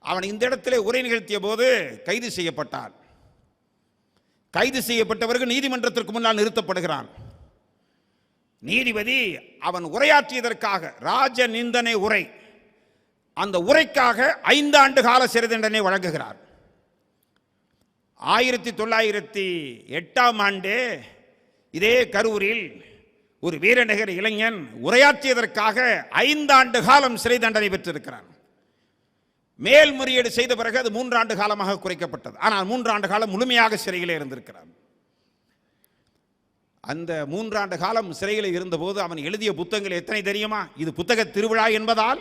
அவன் இந்த இடத்திலே உரை நிகழ்த்திய போது கைது செய்யப்பட்டான். கைது செய்யப்பட்ட பிறகு நீதிமன்றத்திற்கு முன்னால் நிறுத்தப்படுகிறான். நீதிபதி அவன் உரையாற்றியதற்காக ராஜ நிந்தனை உரை, அந்த உரைக்காக 5 ஆண்டு கால சிறை தண்டனை வழங்குகிறார். 1908ஆம் ஆண்டு இதே கரூரில் ஒரு வீரநகர் இளைஞன் உரையாற்றியதற்காக 5 ஆண்டு காலம் சிறை தண்டனை பெற்றிருக்கிறான். மேல்முறையீடு செய்த பிறகு அது 3 ஆண்டு காலமாக குறைக்கப்பட்டது. ஆனால் 3 ஆண்டு காலம் முழுமையாக சிறையிலே இருந்திருக்கிறான். அந்த 3 ஆண்டு காலம் சிறையில் இருந்தபோது அவன் எழுதிய புத்தகங்கள் எத்தனை தெரியுமா? இது புத்தக திருவிழா என்பதால்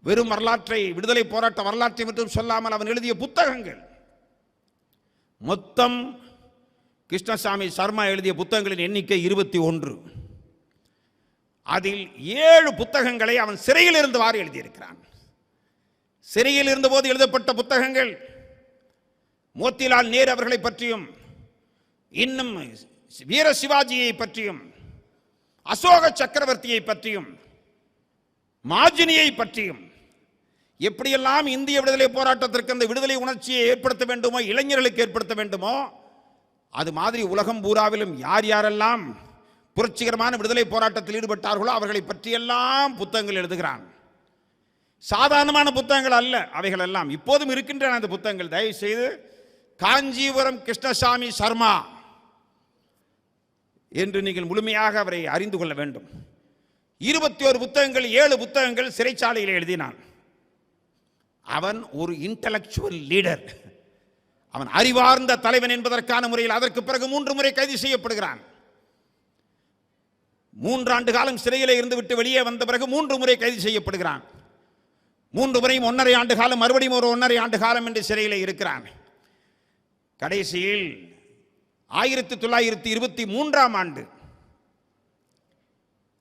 வெறும் வரலாற்றை, விடுதலை போராட்ட வரலாற்றை மட்டும் சொல்லாமல் அவன் எழுதிய புத்தகங்கள் மொத்தம், கிருஷ்ணசாமி சர்மா எழுதிய புத்தகங்களின் எண்ணிக்கை 21. அதில் 7 புத்தகங்களை அவன் சிறையில் இருந்தவாறு எழுதியிருக்கிறான். சிறையில் இருந்தபோது எழுதப்பட்ட புத்தகங்கள் மோத்திலால் நேரு அவர்களை பற்றியும், இன்னும் வீர சிவாஜியை பற்றியும், அசோக சக்கரவர்த்தியை பற்றியும், மாஜினியை பற்றியும், எப்படியெல்லாம் இந்திய விடுதலை போராட்டத்திற்கு அந்த விடுதலை உணர்ச்சியை ஏற்படுத்த வேண்டுமோ, இளைஞர்களுக்கு ஏற்படுத்த வேண்டுமோ, அது மாதிரி உலகம் பூராவிலும் யார் யாரெல்லாம் புரட்சிகரமான விடுதலை போராட்டத்தில் ஈடுபட்டார்களோ அவர்களை பற்றியெல்லாம் புத்தகங்கள் எழுதுகிறான். சாதாரணமான புத்தகங்கள் அல்ல அவைகள் எல்லாம், இப்போதும் இருக்கின்றன அந்த புத்தகங்கள். தயவு செய்து காஞ்சிபுரம் கிருஷ்ணசாமி சர்மா என்று நீங்கள் முழுமையாக அவரை அறிந்து கொள்ள வேண்டும். 21 புத்தகங்கள், 7 புத்தகங்கள் சிறைச்சாலையில் எழுதினான். அவன் ஒரு இன்டலெக்சுவல் லீடர், அவன் அறிவார்ந்த தலைவன் என்பதற்கான முறையில் அதற்கு பிறகு 3 முறை கைது செய்யப்படுகிறான். 3 ஆண்டு காலம் சிறையில் இருந்துவிட்டு வெளியே வந்த பிறகு 3 முறை கைது செய்யப்படுகிறான். 3 முறையும் 1.5 ஆண்டு காலம், மறுபடியும் ஒரு 1.5 ஆண்டு காலம் என்று சிறையில் இருக்கிறான். கடைசியில் 1923ஆம் ஆண்டு,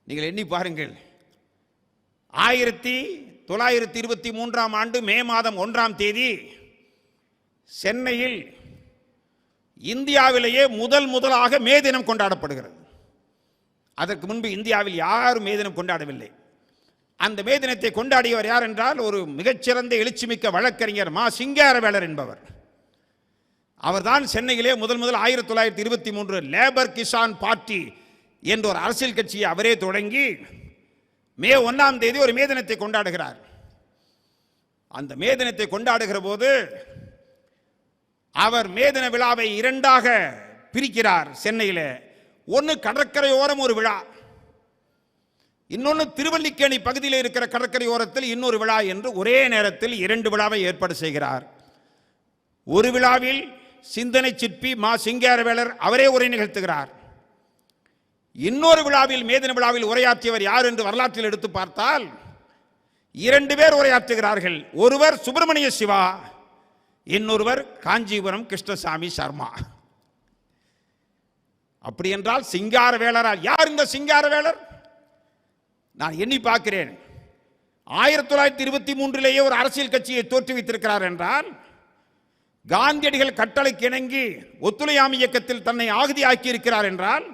நீங்கள் எண்ணி பாருங்கள், 1923ஆம் ஆண்டு மே மாதம் 1ஆம் தேதி சென்னையில் இந்தியாவிலேயே முதலாக மே தினம் கொண்டாடப்படுகிறது. அதற்கு முன்பு இந்தியாவில் யாரும் மே தினம் கொண்டாடவில்லை. அந்த மே தினத்தை கொண்டாடியவர் யார் என்றால் ஒரு மிகச்சிறந்த எழுச்சிமிக்க வழக்கறிஞர் மா சிங்காரவேலர் என்பவர். அவர்தான் சென்னையிலே முதல் 1923 லேபர் கிசான் பார்ட்டி என்ற ஒரு அரசியல் கட்சியை அவரே தொடங்கி மே 1ஆம் தேதி ஒரு மே தினத்தை கொண்டாடுகிறார். அந்த மே தினத்தை கொண்டாடுகிற போது அவர் மே தின விழாவை இரண்டாக பிரிக்கிறார். சென்னையில் ஒன்று கடற்கரையோரம் ஒரு விழா, இன்னொன்று திருவல்லிக்கேணி பகுதியில் இருக்கிற கடற்கரையோரத்தில் இன்னொரு விழா என்று ஒரே நேரத்தில் 2 விழாவை ஏற்பாடு செய்கிறார். ஒரு விழாவில் சிந்தனை சிற்பி மா சிங்காரவேலர் அவரே உரை நிகழ்த்துகிறார். இன்னொரு விழாவில் மேதின விழாவில் உரையாற்றியவர் யார் என்று வரலாற்றில் எடுத்து பார்த்தால் 2 பேர் உரையாற்றுகிறார்கள். ஒருவர் சுப்பிரமணிய சிவா, இன்னொருவர் காஞ்சிபுரம் கிருஷ்ணசாமி சர்மா. அப்படி என்றால் சிங்காரவேலரா? யார் இந்த சிங்காரவேலர்? நான் எண்ணி பார்க்கிறேன். 1923 ஒரு அரசியல் கட்சியை தோற்றுவித்திருக்கிறார் என்றால், காந்தியடிகள் கட்டளைக்கு இணங்கி ஒத்துழையாமை இயக்கத்தில் தன்னை ஆகுதியாக்கி இருக்கிறார் என்றால்,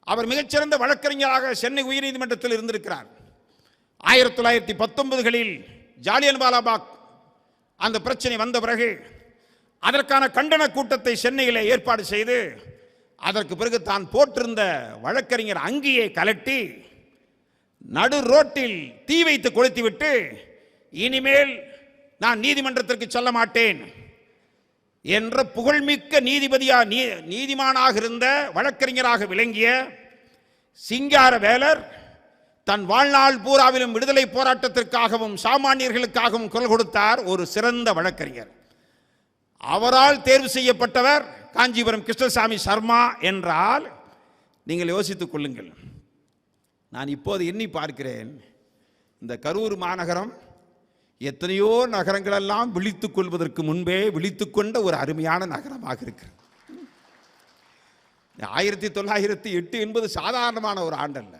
அவர் மிகச்சிறந்த வழக்கறிஞராக சென்னை உயர்நீதிமன்றத்தில் இருந்திருக்கிறார். 1919களில் ஜாலியன் வாலாபாக் அந்த பிரச்சனை வந்த பிறகு அதற்கான கண்டன கூட்டத்தை சென்னையில் ஏற்பாடு செய்து அதற்கு பிறகு தான் போட்டிருந்த வழக்கறிஞர் அங்கியை கலட்டி நடு ரோட்டில் தீ வைத்து கொளுத்திவிட்டு, இனிமேல் நான் நீதிமன்றத்திற்கு செல்ல மாட்டேன் என்ற புகழ்மிக்க நீதிமானாக இருந்த வழக்கறிஞராக விளங்கிய சிங்காரவேலர் தன் வாழ்நாள் பூராவிலும் விடுதலை போராட்டத்திற்காகவும் சாமானியர்களுக்காகவும் குரல் கொடுத்தார். ஒரு சிறந்த வழக்கறிஞர். அவரால் தேர்வு செய்யப்பட்டவர் காஞ்சிபுரம் கிருஷ்ணசாமி சர்மா என்றால் நீங்கள் யோசித்துக் கொள்ளுங்கள். நான் இப்போது எண்ணி பார்க்கிறேன், இந்த கரூர் மாநகரம் எத்தனையோ நகரங்களெல்லாம் விழித்துக் கொள்வதற்கு முன்பே விழித்துக் கொண்ட ஒரு அருமையான நகரமாக இருக்கிறது. 1908 என்பது சாதாரணமான ஒரு ஆண்டல்ல.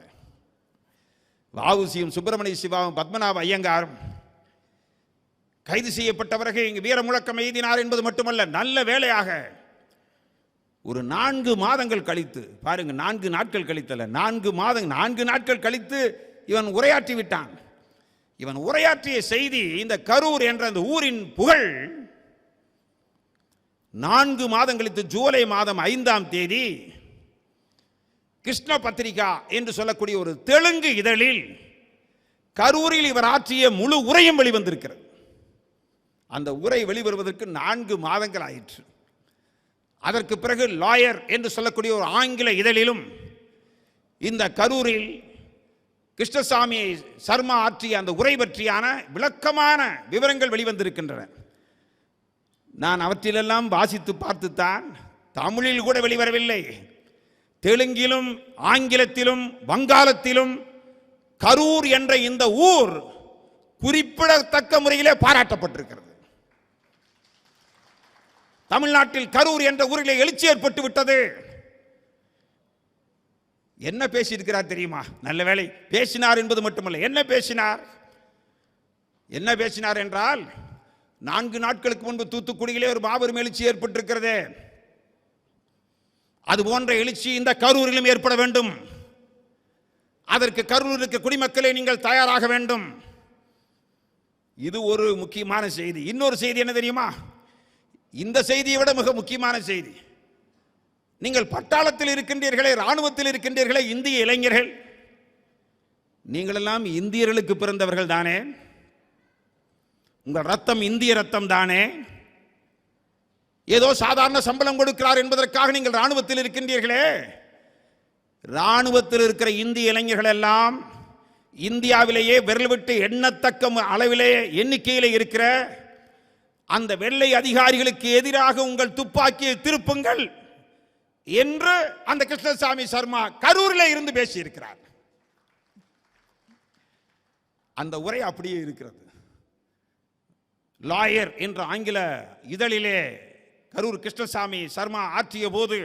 வஉசியும் சுப்பிரமணிய சிவாவும் பத்மநாப ஐயங்காரும் கைது செய்யப்பட்ட பிறகு இங்கு வீர முழக்கம் எய்தினார் என்பது மட்டுமல்ல, நல்ல வேளையாக ஒரு 4 மாதங்கள் கழித்து, பாருங்க, 4 நாட்கள் கழித்தல்ல, 4 நாட்கள் கழித்து இவன் உரையாற்றி விட்டான். இவன் உரையாற்றிய செய்தி, இந்த கரூர் என்ற அந்த ஊரின் புகழ் 4 மாதம் கழித்து ஜூலை மாதம் 5ஆம் தேதி கிருஷ்ண பத்திரிகா என்று சொல்லக்கூடிய ஒரு தெலுங்கு இதழில் கரூரில் இவர் ஆற்றிய முழு உரையும் வெளிவந்திருக்கிறது. அந்த உரை வெளிவருவதற்கு 4 மாதங்கள் ஆயிற்று. அதற்கு பிறகு லாயர் என்று சொல்லக்கூடிய ஒரு ஆங்கில இதழிலும் இந்த கரூரில் கிருஷ்ணசாமி சர்மா ஆற்றிய அந்த உரை பற்றியான விளக்கமான விவரங்கள் வெளிவந்திருக்கின்றன. நான் அவற்றிலெல்லாம் வாசித்து பார்த்துத்தான், தமிழில் கூட வெளிவரவில்லை, தெலுங்கிலும் ஆங்கிலத்திலும் வங்காளத்திலும் கரூர் என்ற இந்த ஊர் குறிப்பிடத்தக்க முறையிலே பாராட்டப்பட்டிருக்கிறது. தமிழ்நாட்டில் கரூர் என்ற ஊரிலே எழுச்சி ஏற்பட்டு விட்டது. என்ன பேசியிருக்கிறார் தெரியுமா? நல்ல வேளை பேசினார் என்பது மட்டுமல்ல, என்ன பேசினார் என்றால், 4 நாட்களுக்கு முன்பு தூத்துக்குடியிலே ஒரு மாபெரும் எழுச்சி ஏற்பட்டிருக்கிறது. அது போன்ற எழுச்சி இந்த கரூரிலும் ஏற்பட வேண்டும். அதற்கு கரூருக்கு குடிமக்களை நீங்கள் தயாராக வேண்டும். இது ஒரு முக்கியமான செய்தி. இன்னொரு செய்தி என்ன தெரியுமா? இந்த செய்தியை விட மிக முக்கியமான செய்தி, நீங்கள் பட்டாளத்தில் இருக்கின்றீர்களே, இராணுவத்தில் இருக்கின்றீர்களே இந்திய இளைஞர்கள், நீங்கள் எல்லாம் இந்தியர்களுக்கு பிறந்தவர்கள் தானே? உங்கள் ரத்தம் இந்திய ரத்தம் தானே? ஏதோ சாதாரண சம்பளம் கொடுக்கிறார் என்பதற்காக நீங்கள் இராணுவத்தில் இருக்கின்றீர்களே, இராணுவத்தில் இருக்கிற இந்திய இளைஞர்கள் எல்லாம் இந்தியாவிலேயே விரல் விட்டு எண்ணத்தக்க அளவிலே எண்ணிக்கையில் இருக்கிற அந்த வெள்ளை அதிகாரிகளுக்கு எதிராக உங்கள் துப்பாக்கியை திருப்புங்கள் என்று அந்த கிருஷ்ணசாமி சர்மா கரூரில் இருந்து பேசியிருக்கிறார். அந்த உரை அப்படியே இருக்கிறது. லாயர் என்ற ஆங்கில இதழிலே கரூர் கிருஷ்ணசாமி சர்மா ஆற்றிய போது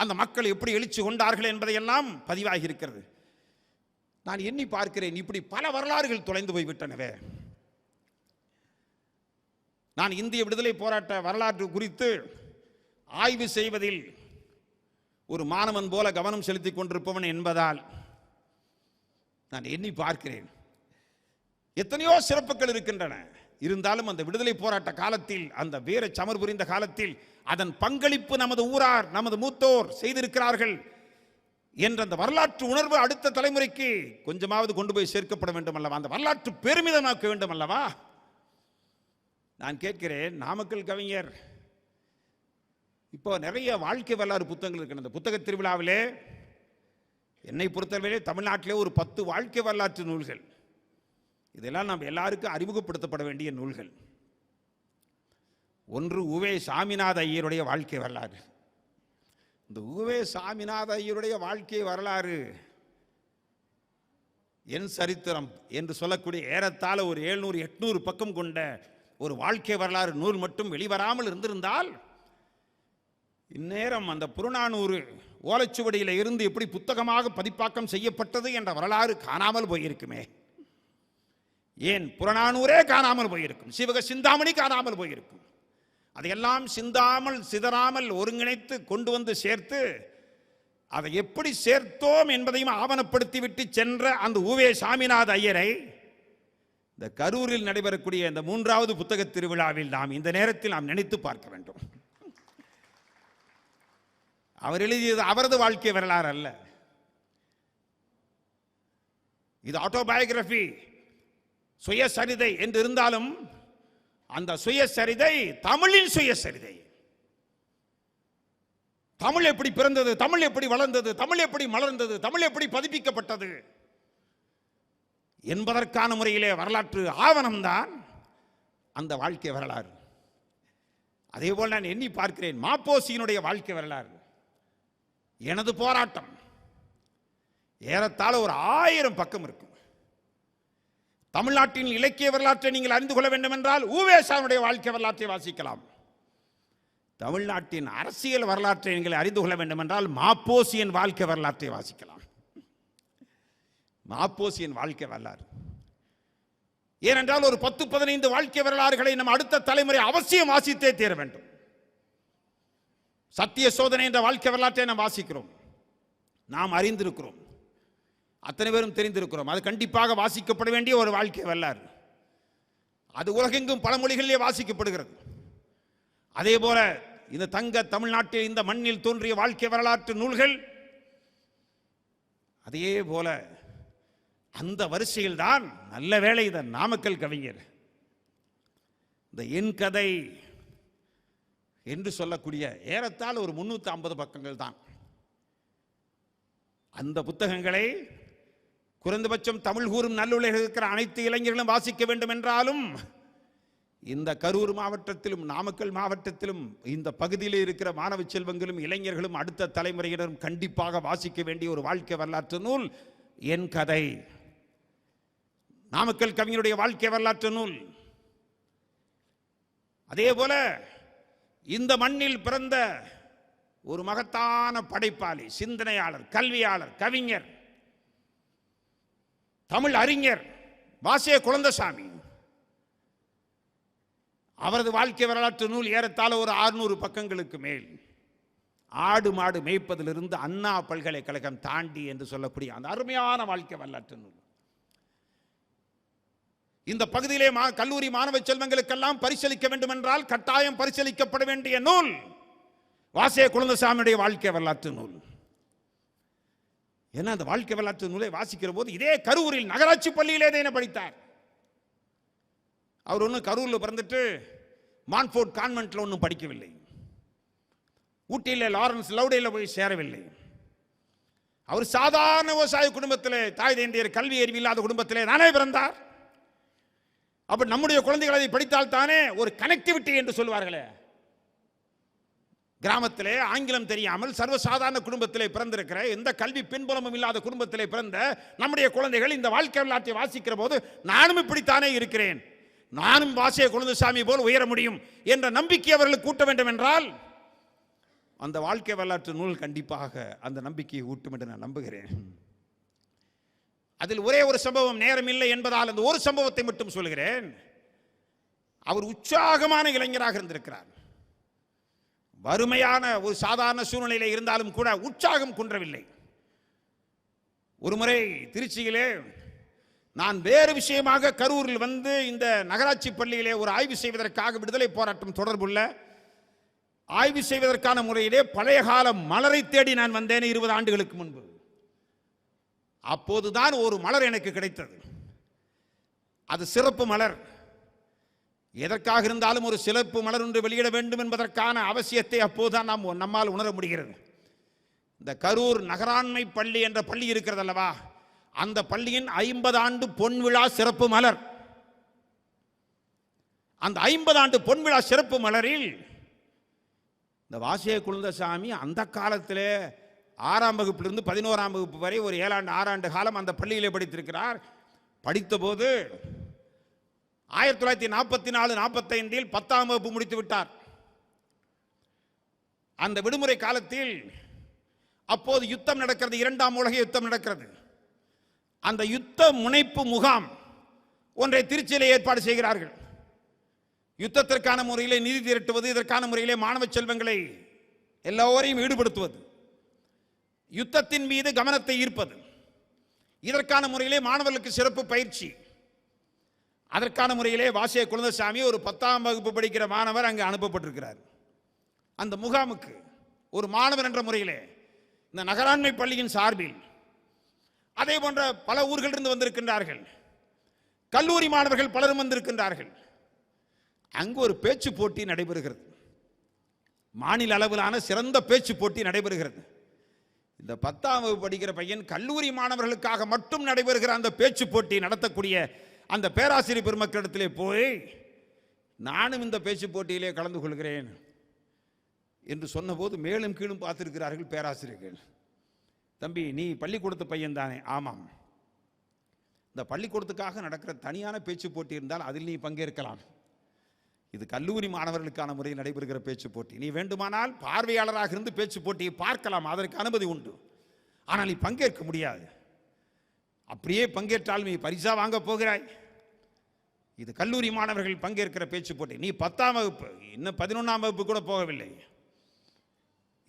அந்த மக்கள் எப்படி எழுச்சி கொண்டார்கள் என்பதையெல்லாம் பதிவாகி இருக்கிறது. நான் எண்ணி பார்க்கிறேன், இப்படி பல வரலாறுகள் தொலைந்து போய்விட்டனவே. நான் இந்திய விடுதலை போராட்ட வரலாற்று குறித்து ஆய்வு செய்வதில் ஒரு மாணவன் போல கவனம் செலுத்திக் கொண்டிருப்பவன் என்பதால் நான் எண்ணி பார்க்கிறேன், எத்தனையோ சிறப்புகள் இருக்கின்றன. இருந்தாலும் அந்த விடுதலை போராட்ட காலத்தில், அந்த வீர சமர் புரிந்த காலத்தில் அதன் பங்களிப்பு நமது ஊரார், நமது மூத்தோர் செய்திருக்கிறார்கள் என்ற அந்த வரலாற்று உணர்வு அடுத்த தலைமுறைக்கு கொஞ்சமாவது கொண்டு போய் சேர்க்கப்பட வேண்டும் அல்லவா? அந்த வரலாற்று பெருமிதமாக்க வேண்டும் அல்லவா? நான் கேட்கிறேன், நாமக்கல் கவிஞர் இப்போ நிறைய வாழ்க்கை வரலாறு புத்தகங்கள் இருக்கு. அந்த புத்தக திருவிழாவிலே என்னை பொறுத்தவரையிலே தமிழ்நாட்டிலே ஒரு 10 வாழ்க்கை வரலாற்று நூல்கள், இதெல்லாம் நாம் எல்லாருக்கும் அறிமுகப்படுத்தப்பட வேண்டிய நூல்கள். ஒன்று உவே சாமிநாத ஐயருடைய வாழ்க்கை வரலாறு. இந்த உவே சாமிநாத ஐயருடைய வாழ்க்கை வரலாறு, என் சரித்திரம் என்று சொல்லக்கூடிய ஏறத்தாழ ஒரு 700-800 பக்கம் கொண்ட ஒரு வாழ்க்கை வரலாறு நூல் மட்டும் வெளிவராமல் இருந்திருந்தால், இந்நேரம் அந்த புறநானூறு ஓலைச்சுவடியில் இருந்து எப்படி புத்தகமாக பதிப்பாக்கம் செய்யப்பட்டது என்ற வரலாறு காணாமல் போயிருக்குமே. ஏன் புறநானூரே காணாமல் போயிருக்கும், சிவக சிந்தாமணி காணாமல் போயிருக்கும். அதையெல்லாம் சிந்தாமல் சிதறாமல் ஒருங்கிணைத்து கொண்டு வந்து சேர்த்து, அதை எப்படி சேர்த்தோம் என்பதையும் ஆவணப்படுத்திவிட்டு சென்ற அந்த உவே சாமிநாத ஐயரை இந்த கரூரில் நடைபெறக்கூடிய இந்த 3வது புத்தக திருவிழாவில் நாம் இந்த நேரத்தில் நாம் நினைத்து பார்க்க வேண்டும். அவர் எழுதியது அவரது வாழ்க்கை வரலாறு அல்ல, இது ஆட்டோபயோகிராபி, சுயசரிதை என்று இருந்தாலும் அந்த சுயசரிதை தமிழின் சுயசரிதை. தமிழ் எப்படி பிறந்தது, தமிழ் எப்படி வளர்ந்தது, தமிழ் எப்படி மலர்ந்தது, தமிழ் எப்படி பதிப்பிக்கப்பட்டது என்பதற்கான முறையிலே வரலாற்று ஆவணம்தான் அந்த வாழ்க்கை வரலாறு. அதேபோல் நான் எண்ணி பார்க்கிறேன், மாப்போசியினுடைய வாழ்க்கை வரலாறு, எனது போராட்டம், ஏறத்தாழ ஒரு 1000 பக்கம் இருக்கும். தமிழ்நாட்டின் இலக்கிய வரலாற்றை நீங்கள் அறிந்து கொள்ள வேண்டும் என்றால் ஊவேசாவுடைய வாழ்க்கை வரலாற்றை வாசிக்கலாம். தமிழ்நாட்டின் அரசியல் வரலாற்றை நீங்கள் அறிந்து கொள்ள வேண்டும் என்றால் மாப்போசியின் வாழ்க்கை வரலாற்றை வாசிக்கலாம். மாப்போசியின் வாழ்க்கை வரலாறு, ஏனென்றால் ஒரு 10-15 வாழ்க்கை வரலாறுகளை நம் அடுத்த தலைமுறை அவசியம் வாசித்தே தீர வேண்டும். சத்திய சோதனை என்ற வாழ்க்கை வரலாற்றை நாம் வாசிக்கிறோம், நாம் அறிந்திருக்கிறோம், அத்தனை பேரும் தெரிந்திருக்கிறோம். அது கண்டிப்பாக வாசிக்கப்பட வேண்டிய ஒரு வாழ்க்கை வரலாறு. அது உலகெங்கும் பல மொழிகளிலே வாசிக்கப்படுகிறது. அதே போல இந்த தங்க தமிழ்நாட்டில் இந்த மண்ணில் தோன்றிய வாழ்க்கை வரலாற்று நூல்கள், அதே போல அந்த வரிசையில் தான் நல்ல வேளை இந்த நாமக்கல் கவிஞர் இந்த என் கதை என்று சொல்லக்கூடிய ஏறத்தாழ ஒரு 350 பக்கங்கள் தான். அந்த புத்தகங்களை குறைந்தபட்சம் தமிழ் கூறும் நல்லுலகில் இருக்கிற அனைத்து இளைஞர்களும் வாசிக்க வேண்டும் என்றாலும், இந்த கரூர் மாவட்டத்திலும் நாமக்கல் மாவட்டத்திலும் இந்த பகுதியில் இருக்கிற மாணவ செல்வங்களும் இளைஞர்களும் அடுத்த தலைமுறையினரும் கண்டிப்பாக வாசிக்க வேண்டிய ஒரு வாழ்க்கை வரலாற்று நூல் என் கதை. நாமக்கல் கவிஞருடைய வாழ்க்கை வரலாற்று நூல். அதே போல இந்த மண்ணில் பிறந்த ஒரு மகத்தான படைப்பாளி, சிந்தனையாளர், கல்வியாளர், கவிஞர், தமிழ் அறிஞர் வாசே குழந்தசாமி, அவரது வாழ்க்கை வரலாற்று நூல் ஏறத்தாழ ஒரு 600 பக்கங்களுக்கு மேல். ஆடு மாடு மேய்ப்பதிலிருந்து அண்ணா பல்கலைக்கழகம் தாண்டி என்று சொல்லக்கூடிய அந்த அருமையான வாழ்க்கை வரலாற்று நூல். இந்த பகுதியிலே கல்லூரி மாணவ செல்வங்களுக்கெல்லாம் பரிசளிக்க வேண்டும் என்றால் கட்டாயம் பரிசளிக்கப்பட வேண்டிய நூல் வாசே குழந்தசாமியுடைய வாழ்க்கை வரலாற்று நூல். ஏன்னா அந்த வாழ்க்கை வரலாற்று நூலை வாசிக்கிற போது இதே கரூரில் நகராட்சி பள்ளியிலே என்ன படித்தார். அவர் ஒன்றும் கரூரில் பிறந்துட்டு மான்ஃபோர்ட் கான்வென்ட்ல ஒன்றும் படிக்கவில்லை, ஊட்டியில் லாரன்ஸ் லவுடேல போய் சேரவில்லை. அவர் சாதாரண விவசாய குடும்பத்திலே, தாய் தந்தையர் கல்வி அறிவு இல்லாத குடும்பத்திலே தானே பிறந்தார். அப்ப நம்முடைய குழந்தைகள் அதை படித்தால் தானே ஒரு கனெக்டிவிட்டி என்று சொல்வார்களே, கிராமத்திலே ஆங்கிலம் தெரியாமல் சர்வசாதாரண குடும்பத்திலே பிறந்திருக்கிற, எந்த கல்வி பின்புலமும் இல்லாத குடும்பத்திலே பிறந்த நம்முடைய குழந்தைகள் இந்த வாழ்க்கை வரலாற்றை வாசிக்கிற போது நானும் இப்படித்தானே இருக்கிறேன், நானும் வாசே குழந்தசாமி போல் உயர முடியும் என்ற நம்பிக்கை அவர்களுக்கு ஊட்ட வேண்டும் என்றால் அந்த வாழ்க்கை வரலாற்று நூல் கண்டிப்பாக அந்த நம்பிக்கையை ஊட்டும் என்று நான் நம்புகிறேன். அதில் ஒரே ஒரு சம்பவம், நேரம் இல்லை என்பதால் அந்த ஒரு சம்பவத்தை மட்டும் சொல்கிறேன். அவர் உற்சாகமான இளைஞராக இருந்திருக்கிறார். வறுமையான ஒரு சாதாரண சூழ்நிலையில் இருந்தாலும் கூட உற்சாகம் குன்றவில்லை. ஒரு முறை திருச்சியிலே நான் வேறு விஷயமாக கரூரில் வந்து இந்த நகராட்சி பள்ளியிலே ஒரு ஆய்வு செய்வதற்காக விடுதலை போராட்டம் தொடர்புள்ள ஆய்வு செய்வதற்கான முறையிலே பழைய கால மலரை தேடி நான் வந்தேன் 20 ஆண்டுகளுக்கு முன்பு. அப்போதுதான் ஒரு மலர் எனக்கு கிடைத்தது. அது சிறப்பு மலர். எதற்காக இருந்தாலும் ஒரு சிறப்பு மலர் ஒன்று வெளியிட வேண்டும் என்பதற்கான அவசியத்தை அப்போதுதான் நம்மால் உணர முடிகிறது. இந்த கரூர் நகராண்மை பள்ளி என்ற பள்ளி இருக்கிறது அல்லவா, அந்த பள்ளியின் 50 ஆண்டு பொன்விழா சிறப்பு மலர். அந்த 50 ஆண்டு பொன்விழா சிறப்பு மலரில் இந்த வாசிய குழந்தசாமி அந்த காலத்திலே 6ஆம் வகுப்பிலிருந்து 11ஆம் வகுப்பு வரை ஒரு 6 ஆண்டு காலம் அந்த பள்ளியிலே படித்திருக்கிறார். படித்தபோது 1944-45 10ஆம் வகுப்பு முடித்து விட்டார். அந்த விடுமுறை காலத்தில் அப்போது யுத்தம் நடக்கிறது, 2ஆம் உலக யுத்தம் நடக்கிறது. அந்த யுத்த முனைப்பு முகாம் ஒன்றை திருச்சியிலே ஏற்பாடு செய்கிறார்கள். யுத்தத்திற்கான முறையிலே நிதி திரட்டுவது, இதற்கான முறையிலே மாணவ செல்வங்களை எல்லோரையும் ஈடுபடுத்துவது, யுத்தத்தின் மீது கவனத்தை ஈர்ப்பது, இதற்கான முறையிலே மாணவர்களுக்கு சிறப்பு பயிற்சி. அதற்கான முறையிலே வாசிய குழந்தசாமி ஒரு 10ஆம் வகுப்பு படிக்கிற மாணவர் அங்கு அனுப்பப்பட்டிருக்கிறார். அந்த முகாமுக்கு ஒரு மாணவர் என்ற முறையிலே இந்த நகராண்மை பள்ளியின் சார்பில் அதே போன்ற பல ஊர்களிலிருந்து வந்திருக்கின்றார்கள். கல்லூரி மாணவர்கள் பலரும் வந்திருக்கின்றார்கள். அங்கு ஒரு பேச்சு போட்டி நடைபெறுகிறது. மாநில அளவிலான சிறந்த பேச்சு போட்டி நடைபெறுகிறது. இந்த 10ஆம் வகுப்பு படிக்கிற பையன் கல்லூரி மாணவர்களுக்காக மட்டும் நடைபெறுகிற அந்த பேச்சு போட்டி நடத்தக்கூடிய அந்த பேராசிரியர் பெருமக்களிடத்திலே போய் நானும் இந்த பேச்சு போட்டியிலே கலந்து கொள்கிறேன் என்று சொன்னபோது மேலும் கீழும் பார்த்திருக்கிறார்கள் பேராசிரியர்கள். தம்பி, நீ பள்ளிக்கூடத்து பையன் தானே? ஆமாம். இந்த பள்ளிக்கூடத்துக்காக நடக்கிற தனியான பேச்சு போட்டி இருந்தால் அதில் நீ பங்கேற்கலாம். இது கல்லூரி மாணவர்களுக்கான முறையில் நடைபெறுகிற பேச்சு போட்டி. நீ வேண்டுமானால் பார்வையாளராக இருந்து பேச்சு போட்டியை பார்க்கலாம், அதற்கு அனுமதி உண்டு. ஆனால் நீ பங்கேற்க முடியாது. அப்படியே பங்கேற்றால் நீ பரிசா வாங்க போகிறாய். இது கல்லூரி மாணவர்கள் பங்கேற்கிற பேச்சு போட்டி. நீ 10ஆம் வகுப்பு, இன்னும் 11ஆம் வகுப்பு கூட போகவில்லை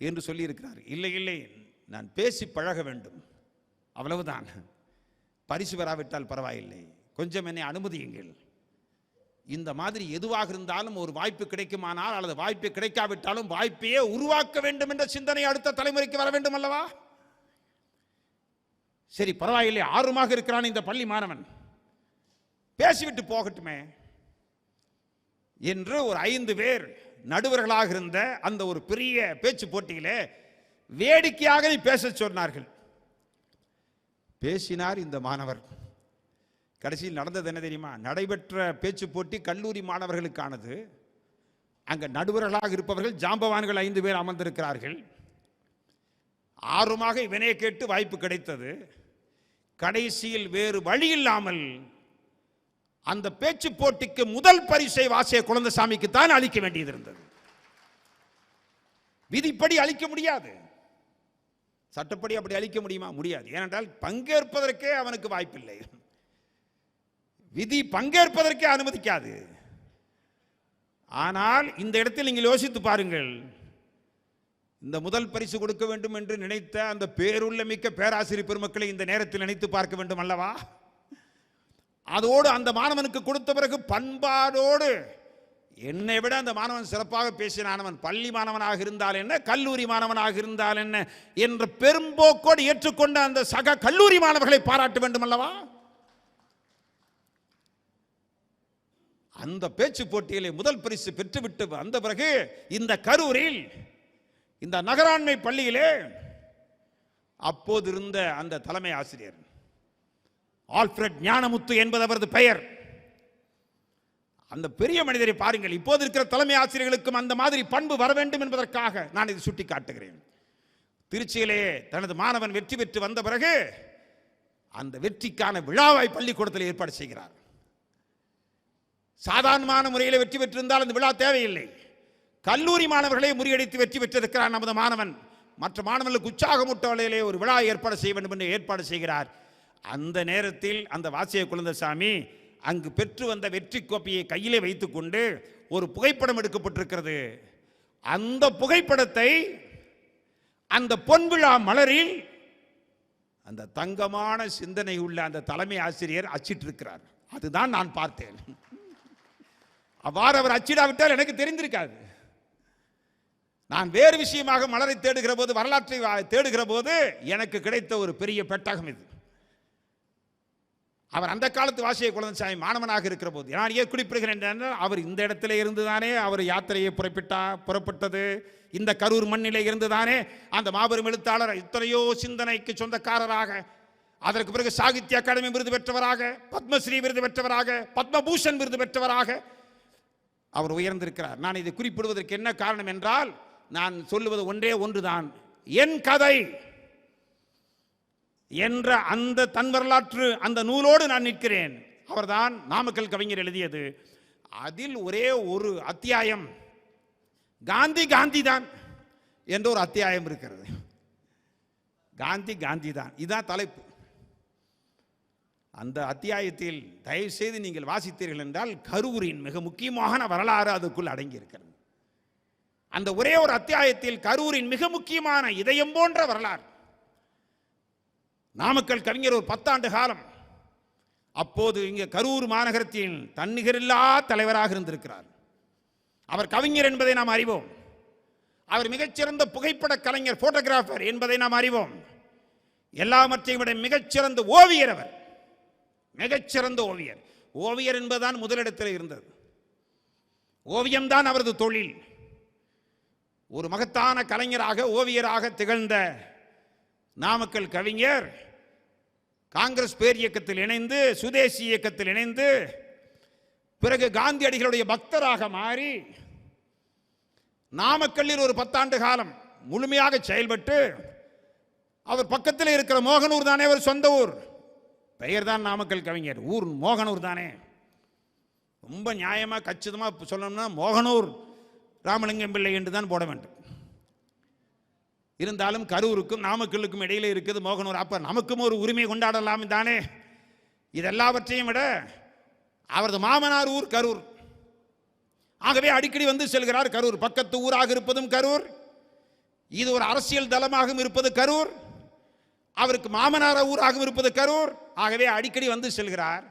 என்று சொல்லியிருக்கிறார். இல்லை இல்லை, நான் பேசி பழக வேண்டும், அவ்வளவுதான். பரிசு பெறாவிட்டால் பரவாயில்லை, கொஞ்சம் என்னை அனுமதியுங்கள். இந்த மாதிரி எதுவாக இருந்தாலும் ஒரு வாய்ப்பு கிடைக்குமானால் அல்லது வாய்ப்பு கிடைக்காவிட்டாலும் வாய்ப்பையே உருவாக்க வேண்டும் என்ற சிந்தனை அடுத்த தலைமுறைக்கு வர வேண்டும் அல்லவா? சரி, பரவாயில்லை, ஆர்வமாக இருக்கிறான் இந்த பள்ளி மாணவன், பேசிவிட்டு போகட்டுமே என்று ஒரு 5 பேர் நடுவர்களாக இருந்த அந்த ஒரு பெரிய பேச்சு போட்டியிலே வேடிக்கையாக பேச சொன்னார்கள். பேசினார் இந்த மாணவர். கடைசியில் நடந்தது என்ன தெரியுமா? நடைபெற்ற பேச்சு போட்டி கல்லூரி மாணவர்களுக்கானது. அங்க நடுவர்களாக இருப்பவர்கள் ஜாம்பவான்கள் 5 பேர் அமர்ந்திருக்கிறார்கள். ஆர்வமாக இவனே கேட்டு வாய்ப்பு கிடைத்தது. கடைசியில் வேறு வழி இல்லாமல் அந்த பேச்சு போட்டிக்கு முதல் பரிசை வாசிய குழந்தசாமிக்கு தான் அளிக்க வேண்டியது இருந்தது. விதிப்படி அளிக்க முடியாது, சட்டப்படி அப்படி அளிக்க முடியுமா? முடியாது. ஏனென்றால் பங்கேற்பதற்கே அவனுக்கு வாய்ப்பில்லை. விதி பங்கேற்பதற்கே அனுமதிக்காது. ஆனால் இந்த இடத்தில் நீங்கள் யோசித்து பாருங்கள், இந்த முதல் பரிசு கொடுக்க வேண்டும் என்று நினைத்த அந்த பேருள்ள மிக்க பேராசிரியர் பெருமக்களை இந்த நேரத்தில் நினைத்து பார்க்க வேண்டும் அல்லவா? அதோடு அந்த மாணவனுக்கு கொடுத்த பிறகு பண்பாடோடு, என்னை விட அந்த மாணவன் சிறப்பாக பேசினானவன் பள்ளி மாணவனாக இருந்தால் என்ன, கல்லூரி மாணவனாக இருந்தால் என்ன என்ற பெரும்போக்கோடு ஏற்றுக்கொண்ட அந்த சக கல்லூரி மாணவர்களை பாராட்ட வேண்டும் அல்லவா? அந்த பேச்சு போட்டியிலே முதல் பரிசு பெற்றுவிட்டு வந்த பிறகு இந்த கரூரில் இந்த நகராண்மை பள்ளியிலே அப்போது இருந்த அந்த தலைமை ஆசிரியர் ஆல்ஃபிரட் ஞானமுத்து என்பது அவரது பெயர். அந்த பெரிய மனிதரை பாருங்கள். இப்போது இருக்கிற தலைமை ஆசிரியர்களுக்கும் அந்த மாதிரி பண்பு வர வேண்டும் என்பதற்காக நான் இதை சுட்டி காட்டுகிறேன். திருச்சியிலே தனது மாணவன் வெற்றி பெற்று வந்த பிறகு அந்த வெற்றிக்கான விழாவை பள்ளிக்கூடத்தில் ஏற்பாடு செய்கிறார். சாதாரணமான முறையில் வெற்றி பெற்றிருந்தால் அந்த விழா தேவையில்லை. கல்லூரி மாணவர்களை முறியடித்து வெற்றி பெற்றிருக்கிறார் நமது மாணவன். மற்ற மாணவர்களுக்கு உற்சாகமூட்ட வகையிலே ஒரு விழா ஏற்பாடு செய்ய வேண்டும் என்று ஏற்பாடு செய்கிறார். அந்த நேரத்தில் அந்த வாசிய குழந்தசாமி அங்கு பெற்று வந்த வெற்றி கோப்பையை கையிலே வைத்துக் கொண்டு ஒரு புகைப்படம் எடுக்கப்பட்டிருக்கிறது. அந்த புகைப்படத்தை அந்த பொன்விழா மலரில் அந்த தங்கமான சிந்தனை உள்ள அந்த தலைமை ஆசிரியர் அச்சிட்டு இருக்கிறார். அதுதான் நான் பார்த்தேன். அவ்வாறு அவர் அச்சிடாவிட்டால் எனக்கு தெரிந்திருக்காது. நான் வேறு விஷயமாக மலரை தேடுகிற போது, வரலாற்றை தேடுகிற போது எனக்கு கிடைத்த ஒரு பெரிய பெட்டகம் இது. அவர் அந்த காலத்து வாசிய குழந்தைசாமி மாணவனாக இருக்கிற போது நான் ஏன் குறிப்பிடுகிறேன் என்றால், அவர் இந்த இடத்துல இருந்துதானே அவர் யாத்திரையை புறப்பட்டது, இந்த கரூர் மண்ணிலே இருந்துதானே அந்த மாபெரும் எழுத்தாளர் இத்தனையோ சிந்தனைக்கு சொந்தக்காரராக, அதற்கு பிறகு சாகித்ய அகாடமி விருது பெற்றவராக, பத்மஸ்ரீ விருது பெற்றவராக, பத்மபூஷன் விருது பெற்றவராக அவர் உயர்ந்திருக்கிறார். நான் இதை குறிப்பிடுவதற்கு என்ன காரணம் என்றால், நான் சொல்லுவது ஒன்றே ஒன்றுதான், என் கதை என்ற அந்த தன் வரலாற்று அந்த நூலோடு நான் நிற்கிறேன். அவர்தான் நாமக்கல் கவிஞர் எழுதியது. அதில் ஒரே ஒரு அத்தியாயம் காந்தி காந்தி தான் என்ற ஒரு அத்தியாயம் இருக்கிறது. காந்தி காந்தி தான், இதுதான் தலைப்பு. அந்த அத்தியாயத்தில் தயவு செய்து நீங்கள் வாசித்தீர்கள் என்றால் கரூரின் மிக முக்கியமான வரலாறு அதுக்குள் அடங்கி இருக்கிறது. அந்த ஒரே ஒரு அத்தியாயத்தில் கரூரின் மிக முக்கியமான இதயம் போன்ற வரலாறு. நாமக்கல் கவிஞர் ஒரு 10 ஆண்டு காலம் அப்போது இங்கே கரூர் மாநகரத்தின் தன்னிகரில்லா தலைவராக இருந்திருக்கிறார். அவர் கவிஞர் என்பதை நாம் அறிவோம். அவர் மிகச்சிறந்த புகைப்பட கலைஞர், போட்டோகிராஃபர் என்பதை நாம் அறிவோம். எல்லாவற்றையும் விட மிகச்சிறந்த ஓவியர். அவர் மிகச்சிறந்த ஓவியர். ஓவியர் என்பதுதான் முதலிடத்தில் இருந்தது. ஓவியம்தான் அவரது தொழில். ஒரு மகத்தான கலைஞராக, ஓவியராக திகழ்ந்த நாமக்கல் கவிஞர் காங்கிரஸ் பேர் இயக்கத்தில் இணைந்து, சுதேசி இயக்கத்தில் இணைந்து, பிறகு காந்தியடிகளுடைய பக்தராக மாறி நாமக்கல்லில் ஒரு 10 ஆண்டு காலம் முழுமையாக செயல்பட்டு, அவர் பக்கத்தில் இருக்கிற மோகனூர் தானே அவர் சொந்த ஊர், பெயர் தான் நாமக்கல் கவிஞர், ஊர் மோகனூர் தானே. ரொம்ப நியாயமாக கச்சிதமாக சொல்லணும்னா மோகனூர் ராமலிங்கம் பிள்ளை என்று தான் போட வேண்டும். இருந்தாலும் கரூருக்கும் நாமக்கல்லுக்கும் இடையிலே இருக்குது மோகனூர். அப்ப நமக்கும் ஒரு உரிமை கொண்டாடலாம் தானே. இதெல்லாவற்றையும் விட அவரது மாமனார் ஊர் கரூர். ஆகவே அடிக்கடி வந்து செல்கிறார் கரூர். பக்கத்து ஊராக இருப்பதும் கரூர், இது ஒரு அரசியல் தளமாகவும் இருப்பது கரூர், அவருக்கு மாமனார் ஊராகவும் இருப்பது கரூர். ஆகவே அடிக்கடி வந்து செல்கிறார்.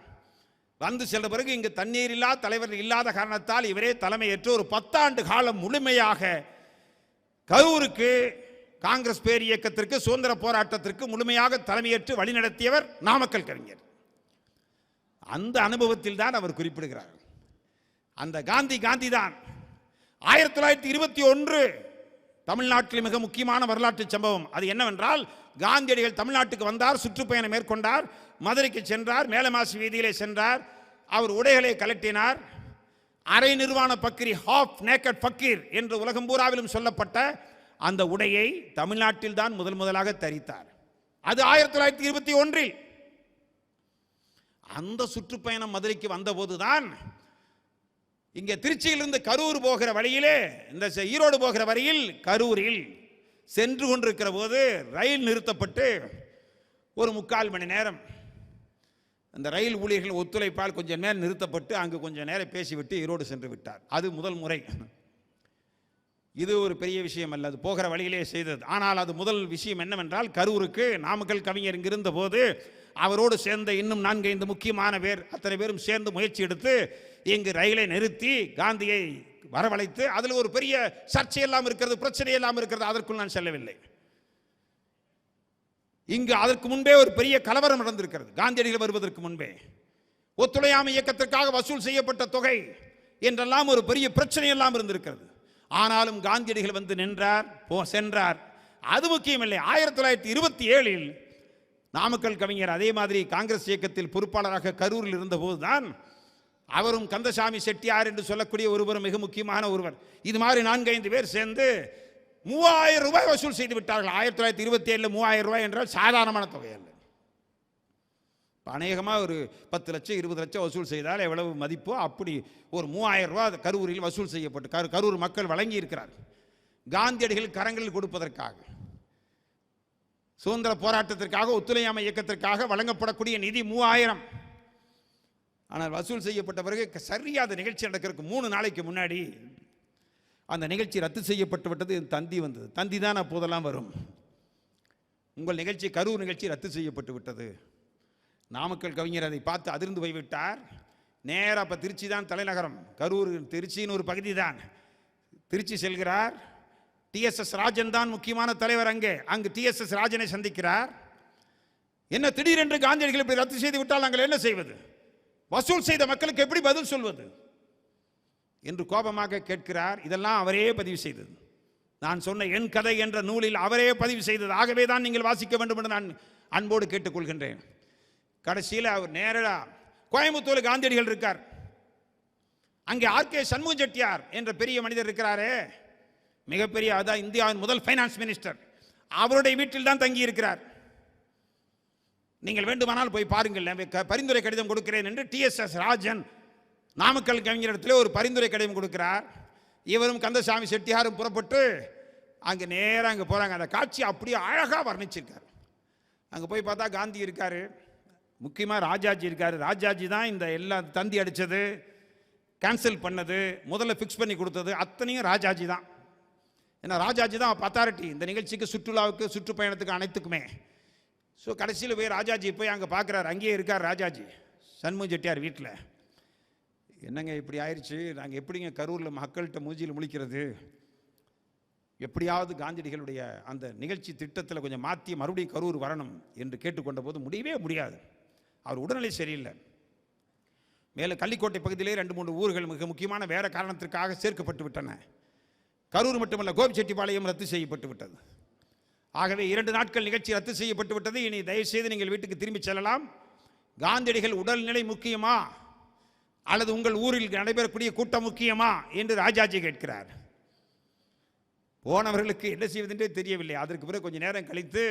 வந்து சென்ற பிறகு இங்கு தண்ணீர் இல்லா தலைவர் இல்லாத காரணத்தால் இவரே தலைமை ஏற்று ஒரு 10 ஆண்டு காலம் முழுமையாக கரூருக்கு, காங்கிரஸ் பேர் இயக்கத்திற்கு, சுதந்திர போராட்டத்திற்கு முழுமையாக தலைமையேற்று வழிநடத்தியவர் நாமக்கல் கவிஞர். அந்த அனுபவத்தில் தான் அவர் குறிப்பிடுகிறார். அந்த காந்தி காந்தி தான் 1921 தமிழ்நாட்டில் மிக முக்கியமான வரலாற்று சம்பவம். அது என்னவென்றால், காந்தியடிகள் தமிழ்நாட்டுக்கு வந்தார், சுற்றுப்பயணம் மேற்கொண்டார், மதுரைக்கு சென்றார், மேலமாசி வீதியிலே சென்றார். அவர் உடைகளை கலட்டினார். அரை நிர்வாண பக்கிரி, ஹாஃப் நேக்கட் பக்கீர் என்று உலகம் பூராவிலும் சொல்லப்பட்ட அந்த உடையை தமிழ்நாட்டில் தான் முதலாக தரித்தார். அது 1921. அந்த சுற்றுப்பயணம் மதுரைக்கு வந்தபோதுதான் இங்கே திருச்சியிலிருந்து கரூர் போகிற வழியிலே, இந்த ஈரோடு போகிற வழியில் கரூரில் சென்று கொண்டிருக்கிற போது ரயில் நிறுத்தப்பட்டு ஒரு 3/4 மணி நேரம் அந்த ரயில் ஊழியர்கள் ஒத்துழைப்பால் கொஞ்சம் நேரம் நிறுத்தப்பட்டு அங்கு கொஞ்சம் நேரம் பேசிவிட்டு ஈரோடு சென்று விட்டார். அது முதல் முறை. இது ஒரு பெரிய விஷயம் அல்ல, அது போகிற வழியிலே செய்தது. ஆனால் அது முதல் விஷயம் என்னவென்றால், கரூருக்கு நாமக்கல் கவிஞர் இங்கிருந்த போது அவரோடு சேர்ந்த இன்னும் 4-5 முக்கியமான பேர், அத்தனை பேரும் சேர்ந்து முயற்சி எடுத்து இங்கு ரயிலை நிறுத்தி காந்தியை வரவழைத்து, அதில் ஒரு பெரிய சர்ச்சை எல்லாம் இருக்கிறது, பிரச்சனை எல்லாம் இருக்கிறது, அதற்குள் நான் செல்லவில்லை. இங்கு அதற்கு முன்பே ஒரு பெரிய கலவரம் நடந்திருக்கிறது. காந்தியடிகள் வருவதற்கு முன்பே ஒத்துழையாமை இயக்கத்திற்காக வசூல் செய்யப்பட்ட தொகை என்றெல்லாம் ஒரு பெரிய பிரச்சனை எல்லாம் இருந்திருக்கிறது. ஆனாலும் காந்தியடிகள் வந்து நின்றார், சென்றார். அது முக்கியமில்லை. 1927 நாமக்கல் கவிஞர் அதே மாதிரி காங்கிரஸ் இயக்கத்தில் பொறுப்பாளராக கரூரில் இருந்த போதுதான் அவரும் கந்தசாமி செட்டியார் என்று சொல்லக்கூடிய ஒருவரும் மிக முக்கியமான ஒருவர், இது மாதிரி 4-5 பேர் சேர்ந்து 3000 ரூபாய் வசூல் செய்து விட்டார்கள். 1927 3000 ரூபாய் என்றால் சாதாரணமான தொகை அல்ல. அநேகமாக ஒரு 10 லட்சம் 20 லட்சம் வசூல் செய்தால் எவ்வளவு மதிப்போ அப்படி ஒரு 3000 ரூபாய் கரூரில் வசூல் செய்யப்பட்டு கரூர் மக்கள் வழங்கி இருக்கிறார். காந்தியடிகள் கரங்களில் கொடுப்பதற்காக, சுதந்திர போராட்டத்திற்காக, ஒத்துழையாமை இயக்கத்திற்காக வழங்கப்படக்கூடிய நிதி 3000. ஆனால் வசூல் செய்யப்பட்ட பிறகு சரியாக நிகழ்ச்சி நடக்கிறதுக்கு 3 நாளைக்கு முன்னாடி அந்த நிகழ்ச்சி ரத்து செய்யப்பட்டு விட்டது. தந்தி வந்தது. தந்தி தான் அப்போதெல்லாம் வரும். உங்கள் நிகழ்ச்சி, கரூர் நிகழ்ச்சி ரத்து செய்யப்பட்டு விட்டது. நாமக்கல் கவிஞர் அதை பார்த்து அதிர்ந்து போய்விட்டார். நேராக இப்போ திருச்சி தான் தலைநகரம், கரூர் திருச்சின்னு ஒரு பகுதி தான். திருச்சி செல்கிறார். TSS ராஜன் தான் முக்கியமான தலைவர். அங்கு TSS ராஜனை சந்திக்கிறார். என்ன திடீரென்று காந்தியடிகள் இப்படி ரத்து செய்து விட்டால் நாங்கள் என்ன செய்வது? வசூல் செய்த மக்களுக்கு எப்படி பதில் சொல்வது என்று கோபமாக கேட்கிறார். இதெல்லாம் அவரே பதிவு செய்தது. நான் சொன்ன என் கதை என்ற நூலில் அவரே பதிவு செய்தது. ஆகவே தான் நீங்கள் வாசிக்க வேண்டும் என்று நான் அன்போடு கேட்டுக்கொள்கின்றேன். கடைசியில் அவர் நேரடியாக கோயம்புத்தூர் காந்தியடிகள் இருக்கார். அங்கே RK சண்முக செட்டியார் என்ற பெரிய மனிதர் இருக்கிறாரே, மிகப்பெரிய, அதான் இந்தியாவின் முதல் ஃபைனான்ஸ் மினிஸ்டர், அவருடைய வீட்டில் தான் தங்கி இருக்கிறார். நீங்கள் வேண்டுமானால் போய் பாருங்கள், பரிந்துரை கடிதம் கொடுக்கிறேன் என்று TSS ராஜன் நாமக்கல் கவிஞரிடத்தில் ஒரு பரிந்துரை கடிதம் கொடுக்கிறார். இவரும் கந்தசாமி செட்டியாரும் புறப்பட்டு அங்கே நேராக அங்கே போகிறாங்க. அந்த காட்சி அப்படியே அழகாக வர்ணிச்சிருக்கார். அங்கே போய் பார்த்தா காந்தி இருக்கார், முக்கியமாக ராஜாஜி இருக்கார். ராஜாஜி தான் இந்த எல்லாம் தந்தி அடித்தது, கேன்சல் பண்ணது, முதல்ல ஃபிக்ஸ் பண்ணி கொடுத்தது அத்தனையும் ராஜாஜி தான். ஏன்னா ராஜாஜி தான் அத்தாரிட்டி இந்த நிகழ்ச்சிக்கு, சுற்றுலாவுக்கு, சுற்றுப்பயணத்துக்கு, அனைத்துக்குமே. ஸோ கடைசியில் போய் ராஜாஜி போய் அங்கே பார்க்குறாரு. அங்கேயே இருக்கார் ராஜாஜி சண்முக செட்டியார் வீட்டில். என்னங்க இப்படி ஆயிடுச்சு, நாங்கள் எப்படிங்க கரூரில் மக்கள்கிட்ட மூஞ்சியில் முழிக்கிறது? எப்படியாவது காந்தியடிகளுடைய அந்த நிகழ்ச்சி திட்டத்தில் கொஞ்சம் மாற்றி மறுபடியும் கரூர் வரணும் என்று கேட்டுக்கொண்ட போது முடியவே முடியாது. அவர் உடல்நிலை சரியில்லை. மேலே கள்ளிக்கோட்டை பகுதியிலே 2-3 ஊர்கள் மிக முக்கியமான வேறு காரணத்திற்காக சேர்க்கப்பட்டு விட்டன. கரூர் மட்டுமல்ல, கோபிச்செட்டிப்பாளையம் ரத்து செய்யப்பட்டு விட்டது. ஆகவே 2 நாட்கள் நிகழ்ச்சி ரத்து செய்யப்பட்டு விட்டது. இனி தயவுசெய்து நீங்கள் வீட்டுக்கு திரும்பி செல்லலாம். காந்தியடிகள் உடல்நிலை முக்கியமா அல்லது உங்கள் ஊரில் நடைபெறக்கூடிய கூட்டம் முக்கியமா என்று ராஜாஜி கேட்கிறார். போனவர்களுக்கு என்ன செய்வதென்றே தெரியவில்லை. அதற்கு பிறகு கொஞ்சம் நேரம் கழித்து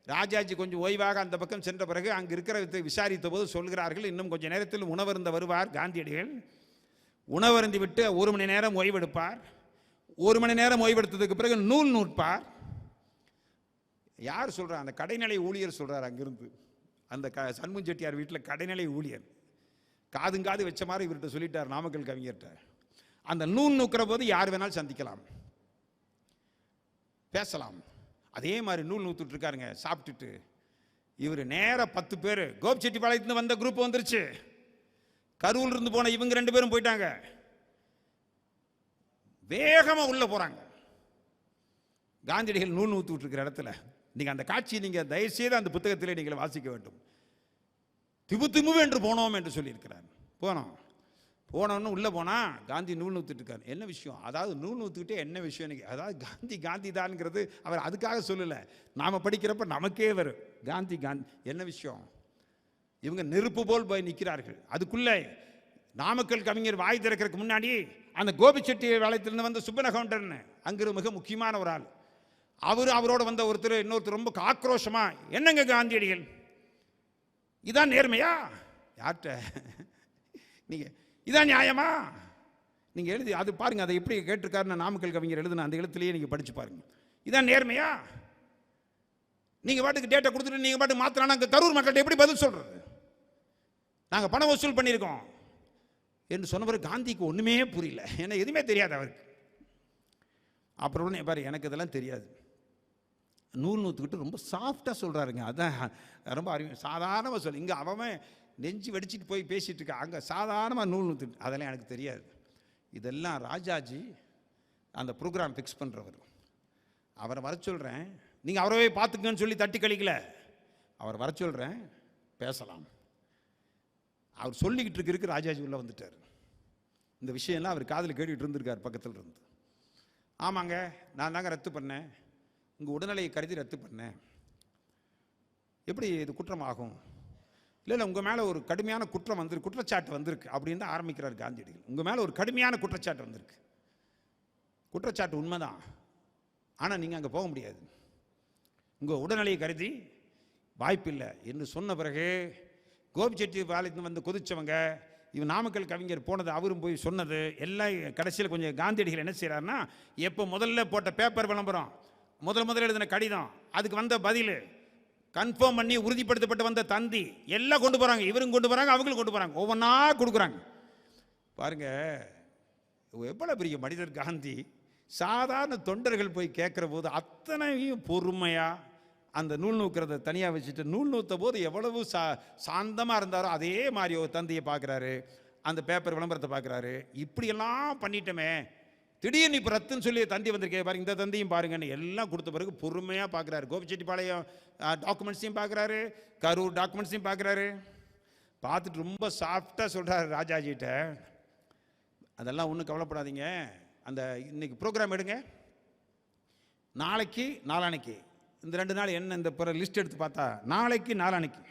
ராஜாஜி கொஞ்சம் ஓய்வாக அந்த பக்கம் சென்ற பிறகு அங்கு இருக்கிற விசாரித்த போது சொல்கிறார்கள், இன்னும் கொஞ்சம் நேரத்தில் உணவருந்த வருவார் காந்தியடிகள். உணவருந்தி விட்டு 1 மணி நேரம் ஓய்வெடுப்பார். 1 மணி நேரம் ஓய்வெடுத்ததுக்கு பிறகு நூல் நூற்பார். யார் சொல்கிறார்? அந்த கடைநிலை ஊழியர் சொல்கிறார். அங்கிருந்து அந்த சண்முக செட்டியார் வீட்டில் கடைநிலை ஊழியர் காதுங்காது வச்ச மாதிரி இவர்கிட்ட சொல்லிட்டார் நாமக்கல் கவிஞர்கிட்ட. அந்த நூல் நூக்கிற போது யார் வேணாலும் சந்திக்கலாம், பேசலாம். அதே மாதிரி நூல் நூத்துட்டு இருக்காருங்க சாப்பிட்டுட்டு. இவர் நேராக 10 பேர் கோபிச்செட்டிப்பாளையத்துலேருந்து வந்த குரூப் வந்துருச்சு. கரூர்ல இருந்து போன இவங்க 2 பேரும் போயிட்டாங்க. வேகமாக உள்ள போறாங்க. காந்தியடிகள் நூல் நூத்துட்டு இருக்கிற இடத்துல நீங்கள் அந்த காட்சியை நீங்கள் தயவுசெய்து அந்த புத்தகத்திலே நீங்கள் வாசிக்க வேண்டும். திபு திமுவு என்று போனோம் என்று சொல்லியிருக்கிறார். போனோன்னு உள்ளே போனால் காந்தி நூல் நூத்துட்டு இருக்கார். என்ன விஷயம்? அதாவது நூல் நூற்றுக்கிட்டே என்ன விஷயம்? அதாவது காந்தி தான்ங்கிறது அவர் அதுக்காக சொல்லலை. நாம் படிக்கிறப்ப நமக்கே வரும் காந்தி என்ன விஷயம்? இவங்க நெருப்பு போல் போய் நிற்கிறார்கள். அதுக்குள்ளே நாமக்கல் கவிஞர் வாய் திறக்கிறதுக்கு முன்னாடி அந்த கோபிச்செட்டிப்பாளையத்திலிருந்து வந்த சுப்பனகவுண்டர்னு அங்கு மிக முக்கியமான ஒரு ஆள், அவரோட வந்த இன்னொருத்தர் ரொம்ப ஆக்ரோஷமா, என்னங்க காந்தியடிகள் இதான் நேர்மையா? யார்கிட்ட நீங்க இதான் நியாயமா? நீங்க எழுதி அது பாருங்க, அதை எப்படி கேட்டிருக்காருன்னு நாமக்கல் கவிஞர் எழுதுன அந்த எழுத்துலேயே நீங்க படிச்சு பாருங்க. இதான் நேர்மையா? நீங்க பாட்டுக்கு டேட்டா கொடுத்துட்டு நீங்க பாட்டு மாத்தினா நாங்கள் கரூர் மக்கள்கிட்ட எப்படி பதில் சொல்றது? நாங்கள் பணம் வசூல் பண்ணியிருக்கோம் என்று சொன்னவர் காந்திக்கு ஒன்றுமே புரியல. ஏன்னா எதுவுமே தெரியாது அவருக்கு. அப்புறம் உடனே பாரு, எனக்கு இதெல்லாம் தெரியாது, நூல் நூற்றுக்கிட்டு ரொம்ப சாஃப்டாக சொல்கிறாருங்க. அதான் ரொம்ப சாதாரணமாக சொல்லு. இங்கே அவன் நெஞ்சு வெடிச்சிட்டு போய் பேசிகிட்டு இருக்கா, அங்கே சாதாரணமாக நூல் நூற்றுட்டு அதெல்லாம் எனக்கு தெரியாது. இதெல்லாம் ராஜாஜி அந்த ப்ரோக்ராம் ஃபிக்ஸ் பண்ணுறவர். அவரை வர சொல்கிறேன், நீங்கள் அவரவே பார்த்துக்கன்னு சொல்லி தட்டி கழிக்கல, அவர் வர சொல்கிறேன், பேசலாம். அவர் சொல்லிக்கிட்டு இருக்கு ராஜாஜி உள்ளே வந்துட்டார். இந்த விஷயம்லாம் அவர் காதில் கேட்டுக்கிட்டு இருந்திருக்கார் பக்கத்தில் இருந்து. ஆமாங்க, நான் தாங்க ரத்து பண்ணேன், உங்கள் உடல்நிலையை கருதி ரத்து பண்ணேன், எப்படி இது குற்றமாகும்? இல்லை உங்கள் மேலே ஒரு கடுமையான குற்றச்சாட்டு வந்திருக்கு அப்படின்னு தான் ஆரம்பிக்கிறார் காந்தியடிகள். உங்கள் மேலே ஒரு கடுமையான குற்றச்சாட்டு வந்திருக்கு. குற்றச்சாட்டு உண்மைதான், ஆனால் நீங்கள் அங்கே போக முடியாது, உங்கள் உடல்நிலையை கருதி வாய்ப்பில்லை என்று சொன்ன பிறகு கோபிச்செட்டிப்பாளையத்துக்கு வந்து கொதிச்சவங்க, இவன் நாமக்கல் கவிஞர் போனது, அவரும் போய் சொன்னது எல்லாம் கடைசியில் கொஞ்சம் காந்தியடிகள் என்ன செய்கிறாருன்னா, எப்போ முதல்ல போட்ட பேப்பர் விளம்பரம், முதல்ல எழுதின கடிதம், அதுக்கு வந்த பதில், கன்ஃபார்ம் பண்ணி உறுதிப்படுத்தப்பட்டு வந்த தந்தி எல்லாம் கொண்டு போகிறாங்க. இவரும் கொண்டு போகிறாங்க, அவங்களும் கொண்டு போகிறாங்க, ஒவ்வொன்றா கொடுக்குறாங்க. பாருங்க எவ்வளோ பெரிய மனிதர் காந்தி. சாதாரண தொண்டர்கள் போய் கேட்குற போது அத்தனையும் பொறுமையாக அந்த நூல் நூக்கிறத தனியாக வச்சுட்டு நூல் நூற்ற போது எவ்வளவு சாந்தமாக இருந்தாரோ அதே மாதிரி ஒரு தந்தையை பார்க்குறாரு, அந்த பேப்பர் விளம்பரத்தை பார்க்குறாரு. இப்படியெல்லாம் பண்ணிட்டோமே, திடீர்னு இப்போ ரத்துன்னு சொல்லி தந்தி வந்திருக்கே பாருங்க, இந்த தந்தையும் பாருங்கன்னு எல்லாம் கொடுத்த பிறகு பொறுமையாக பார்க்குறாரு. கோபிச்செட்டிப்பாளையம் டாக்குமெண்ட்ஸையும் பார்க்குறாரு, கரூர் டாக்குமெண்ட்ஸையும் பார்க்குறாரு. பார்த்துட்டு ரொம்ப சாஃப்டாக சொல்கிறாரு ராஜாஜிகிட்ட, அதெல்லாம் ஒன்றும் கவலைப்படாதீங்க, அந்த இன்னைக்கு ப்ரோக்ராம் எடுங்க, நாளைக்கு நாளானைக்கு இந்த 2 நாள் என்ன, இந்த லிஸ்ட் எடுத்து பார்த்தா நாளைக்கு நாளானைக்கு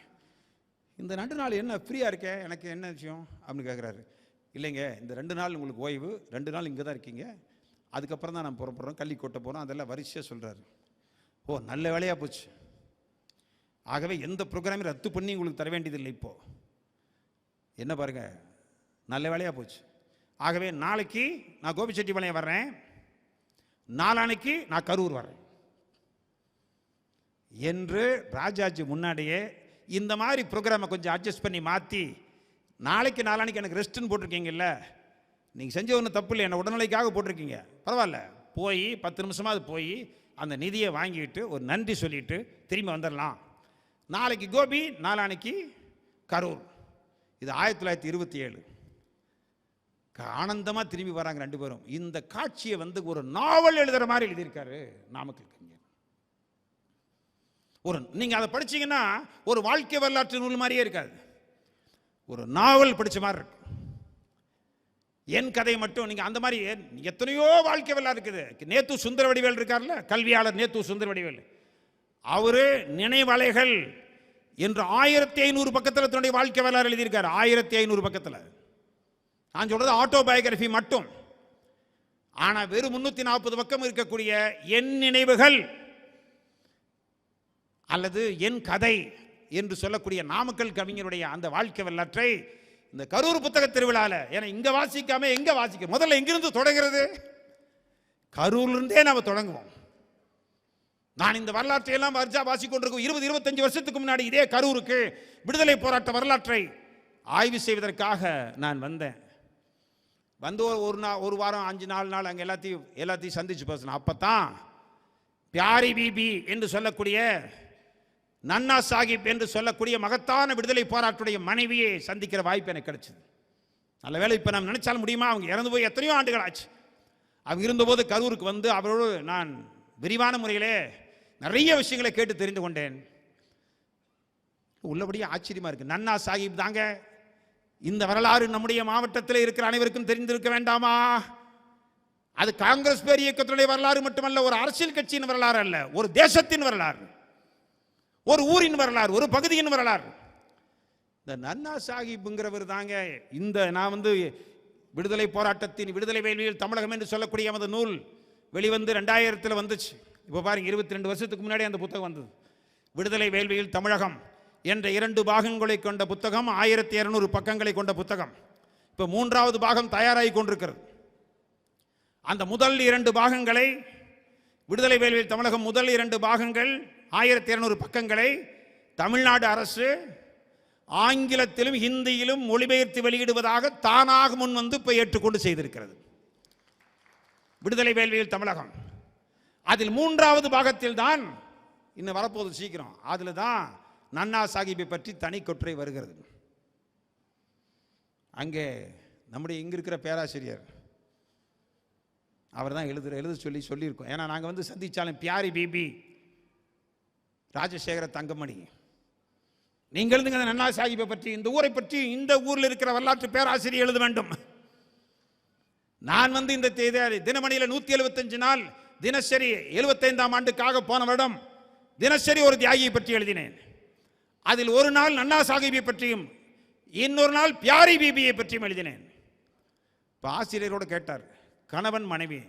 இந்த 2 நாள் என்ன ஃப்ரீயாக இருக்கேன், எனக்கு என்ன விஷயம் அப்படின்னு கேட்குறாரு. இல்லைங்க, இந்த 2 நாள் உங்களுக்கு ஓய்வு, 2 நாள் இங்கே தான் இருக்கீங்க, அதுக்கப்புறம் தான் நான் புறப்படுறோம், கள்ளி கொட்ட போகிறோம், அதெல்லாம் வரிசையாக சொல்கிறாரு. ஓ, நல்ல வேலையாக போச்சு. ஆகவே எந்த ப்ரோக்ராமையும் ரத்து பண்ணி உங்களுக்கு தர வேண்டியதில்லை. இப்போது என்ன பாருங்க, நல்ல வேலையாக போச்சு. ஆகவே நாளைக்கு நான் கோபிச்செட்டிப்பாளையம் வர்றேன், நாளானைக்கு நான் கரூர் வர்றேன் என்று ராஜாஜி முன்னாடியே இந்த மாதிரி ப்ரோக்ராமை கொஞ்சம் அட்ஜஸ்ட் பண்ணி மாற்றி, நாளைக்கு நாளானைக்கு எனக்கு ரெஸ்ட்டுன்னு போட்டிருக்கீங்கல்ல, நீங்கள் செஞ்ச ஒன்றும் தப்பு இல்லை, என்னை உடல்நிலைக்காக போட்டிருக்கீங்க, பரவாயில்ல, போய் 10 நிமிஷமாவது போய் அந்த நிதியை வாங்கிட்டு ஒரு நன்றி சொல்லிட்டு திரும்பி வந்துடலாம். நாளைக்கு கோபி, நாளானைக்கு கரூர். இது 1927. ஆனந்தமாக திரும்பி வராங்க 2 பேரும். இந்த காட்சியை வந்து ஒரு நாவல் எழுதுகிற மாதிரி எழுதியிருக்காரு நாமக்கல் கவிஞர். நீங்கள் அதை படிச்சீங்கன்னா ஒரு வாழ்க்கை வரலாற்று நூல் மாதிரியே இருக்காது, ஒரு நாவல் படிச்ச மாதிரி இருக்கு. என் கதை மட்டும் நீங்கள் அந்த மாதிரி எத்தனையோ வாழ்க்கை வரலாறு இருக்குது. நேத்து சுந்தர வடிவேல் இருக்கார்ல, கல்வியாளர் நேத்து சுந்தர வடிவேல், அவரு நினைவலைகள் என்று 1500 பக்கத்தில் தன்னுடைய வாழ்க்கை வரலாறு எழுதியிருக்காரு. 1500 பக்கத்தில். நான் சொல்றது ஆட்டோபயோகிராஃபி மட்டும். ஆனா வெறும் 340 பக்கம் இருக்கக்கூடிய என் நினைவுகள் அல்லது என் கதை என்று சொல்லக்கூடிய நாமக்கல் கவிஞருடைய அந்த வாழ்க்கை வரலாற்றை இந்த கரூர் புத்தக திருவிழால, ஏன்னா இங்க வாசிக்காம எங்க வாசிக்க, முதல்ல எங்கிருந்து தொடங்குறது? கரூர்ல இருந்தே நாம தொடங்குவோம். நான் இந்த வரலாற்றை எல்லாம் வாசிக்கொண்டிருக்கும் 20-25 வருஷத்துக்கு முன்னாடி இதே கரூருக்கு விடுதலை போராட்ட வரலாற்றை ஆய்வு செய்வதற்காக நான் வந்தேன். வந்து ஒரு வாரம் 5-4 நாள் அங்கே எல்லாத்தையும் சந்திச்சு பேசணும். அப்பதான் பியாரி பிபி என்று சொல்லக்கூடிய, நன்னா சாஹிப் என்று சொல்லக்கூடிய மகத்தான விடுதலை போராட்டுடைய மனைவியை சந்திக்கிற வாய்ப்பு எனக்கு கிடைச்சது. நல்ல வேலை, இப்போ நம்ம நினைச்சாலும் முடியுமா? அவங்க இறந்து போய் எத்தனையோ ஆண்டுகள் ஆச்சு. அவங்க இருந்தபோது கரூருக்கு வந்து அவரோடு நான் விரிவான முறையிலே நிறைய விஷயங்களை கேட்டு தெரிந்து கொண்டேன். உள்ளபடியே ஆச்சரியமா இருக்கு. நன்னா சாஹிப் தாங்க இந்த வரலாறு நம்முடைய மாவட்டத்தில் இருக்கிற அனைவருக்கும் தெரிந்திருக்க வேண்டாமா? அது காங்கிரஸ் பேர் இயக்கத்துடைய வரலாறு மட்டுமல்ல, ஒரு அரசியல் கட்சியின் வரலாறு அல்ல, ஒரு தேசத்தின் வரலாறு, ஒரு ஊரின் வரலாறு, ஒரு பகுதியின் வரலாறு. இந்த நன்னா சாஹிப்ங்கிறவர் தாங்க இந்த நான் வந்து விடுதலை போராட்டத்தின் விடுதலை வேள்வியில் தமிழகம் என்று சொல்லக்கூடிய அந்த நூல் வெளிவந்து 2000 வந்துச்சு. இப்போ பாருங்க, 22 வருஷத்துக்கு முன்னாடி அந்த புத்தகம் வந்தது. விடுதலை வேள்வியில் தமிழகம் என்ற 2 பாகங்களை கொண்ட புத்தகம், 1200 பக்கங்களை கொண்ட புத்தகம். இப்போ 3வது பாகம் தயாராகி கொண்டிருக்கிறது. அந்த முதல் 2 பாகங்களை, விடுதலை வேள்வியில் தமிழகம் முதல் 2 பாகங்கள் 1200 பக்கங்களை தமிழ்நாடு அரசு ஆங்கிலத்திலும் ஹிந்தியிலும் மொழிபெயர்த்து வெளியிடுவதாக தானாக முன் வந்து இப்போ ஏற்றுக்கொண்டு செய்திருக்கிறது. விடுதலை வேள்வியில் தமிழகம். அதில் 3வது பாகத்தில் தான் இன்னும் வரப்போது சீக்கிரம், அதில் தான் நன்னா சாஹிப்பை பற்றி தனி கொற்றை வருகிறது. அங்கே நம்முடைய இங்கே இருக்கிற பேராசிரியர் அவர் தான் எழுத சொல்லியிருக்கோம். ஏன்னா நாங்கள் வந்து சந்திச்சாலும் பியாரி பிபி, ராஜசேகர தங்கமணி, நீங்கள் எழுதுங்க நன்னா சாஹிப்பை பற்றி, இந்த ஊரை பற்றி, இந்த ஊரில் இருக்கிற வரலாற்று பேராசிரியர் எழுத வேண்டும். நான் வந்து இந்த தினமணியில் 175 நாள் தினசரி 75ஆம் ஆண்டுக்காக போன வருடம் தினசரி ஒரு தியாகியை பற்றி எழுதினேன். அதில் ஒரு நாள் நன்னா சாஹிப்பை பற்றியும் இன்னொரு நாள் பியாரி பிபியை பற்றியும் எழுதினேன். இப்போ ஆசிரியரோடு கேட்டார், கணவன் மனைவி,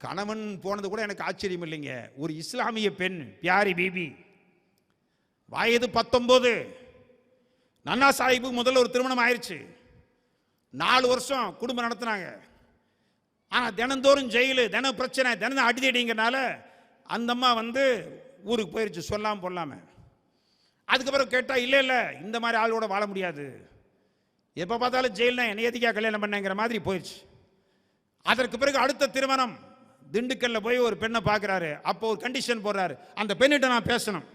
கணவன் போனது கூட எனக்கு ஆச்சரியம் இல்லைங்க. ஒரு இஸ்லாமிய பெண் பியாரி பிபி, வயது 19. நன்னா சாஹிப்புக்கு முதல்ல ஒரு திருமணம் ஆயிடுச்சு, 4 வருஷம் குடும்பம் நடத்தினாங்க. ஆனால் தினந்தோறும் ஜெயிலு, தினம் பிரச்சனை, தினம் அடிதடிங்கிறனால அந்த அம்மா வந்து ஊருக்கு போயிடுச்சு, சொல்லாமல் போடலாம. அதுக்கப்புறம் கேட்டால் இல்லை இல்லை, இந்த மாதிரி ஆளோட வாழ முடியாது, எப்போ பார்த்தாலும் ஜெயில்னா என்னை எதுக்கா கல்யாணம் பண்ணங்கிற மாதிரி போயிடுச்சு. அதற்கு பிறகு அடுத்த திருமணம் திண்டுக்கல்ல போய் ஒரு பெண்ணை பார்க்குறாரு. அப்போ ஒரு கண்டிஷன் போடுறாரு, அந்த பெண்ணிட்ட நான் பேசணும்.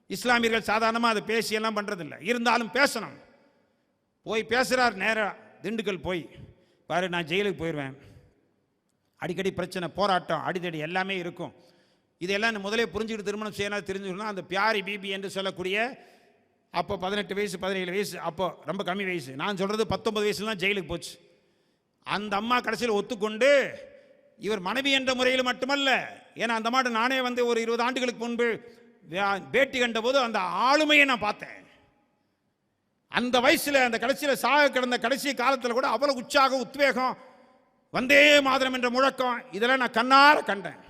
இஸ்லாமியர்கள் சாதாரணமாக அதை பேசி எல்லாம் பண்ணுறதில்ல, இருந்தாலும் பேசணும். போய் பேசுகிறார். நேராக திண்டுக்கல் போய் பாரு, நான் ஜெயிலுக்கு போயிடுவேன், அடிக்கடி பிரச்சனை, போராட்டம், அடிதடி எல்லாமே இருக்கும். இதெல்லாம் முதலே புரிஞ்சுக்கிட்டு திருமணம் செய்யணும் தெரிஞ்சுக்கணும். அந்த பியாரி பிபி என்று சொல்லக்கூடிய அப்போ 18 வயசு 17 வயசு, அப்போ ரொம்ப கம்மி வயசு, நான் சொல்கிறது 19 வயசுலாம் ஜெயிலுக்கு போச்சு. அந்த அம்மா கடைசியில் ஒத்துக்கொண்டு இவர் மனைவி என்ற முறையில் மட்டுமல்ல, ஏன்னா அந்த மாட்டு நானே வந்து ஒரு 20 ஆண்டுகளுக்கு முன்பு பேட்டி கண்ட போது அந்த ஆளுமையை நான் பார்த்தேன். அந்த வயசில் அந்த கடைசியில் சாக கிடந்த கடைசி காலத்தில் கூட அவ்வளோ உற்சாகம், உத்வேகம், வந்தே மாதரம் என்ற முழக்கம், இதெல்லாம் நான் கண்ணார கண்டேன்.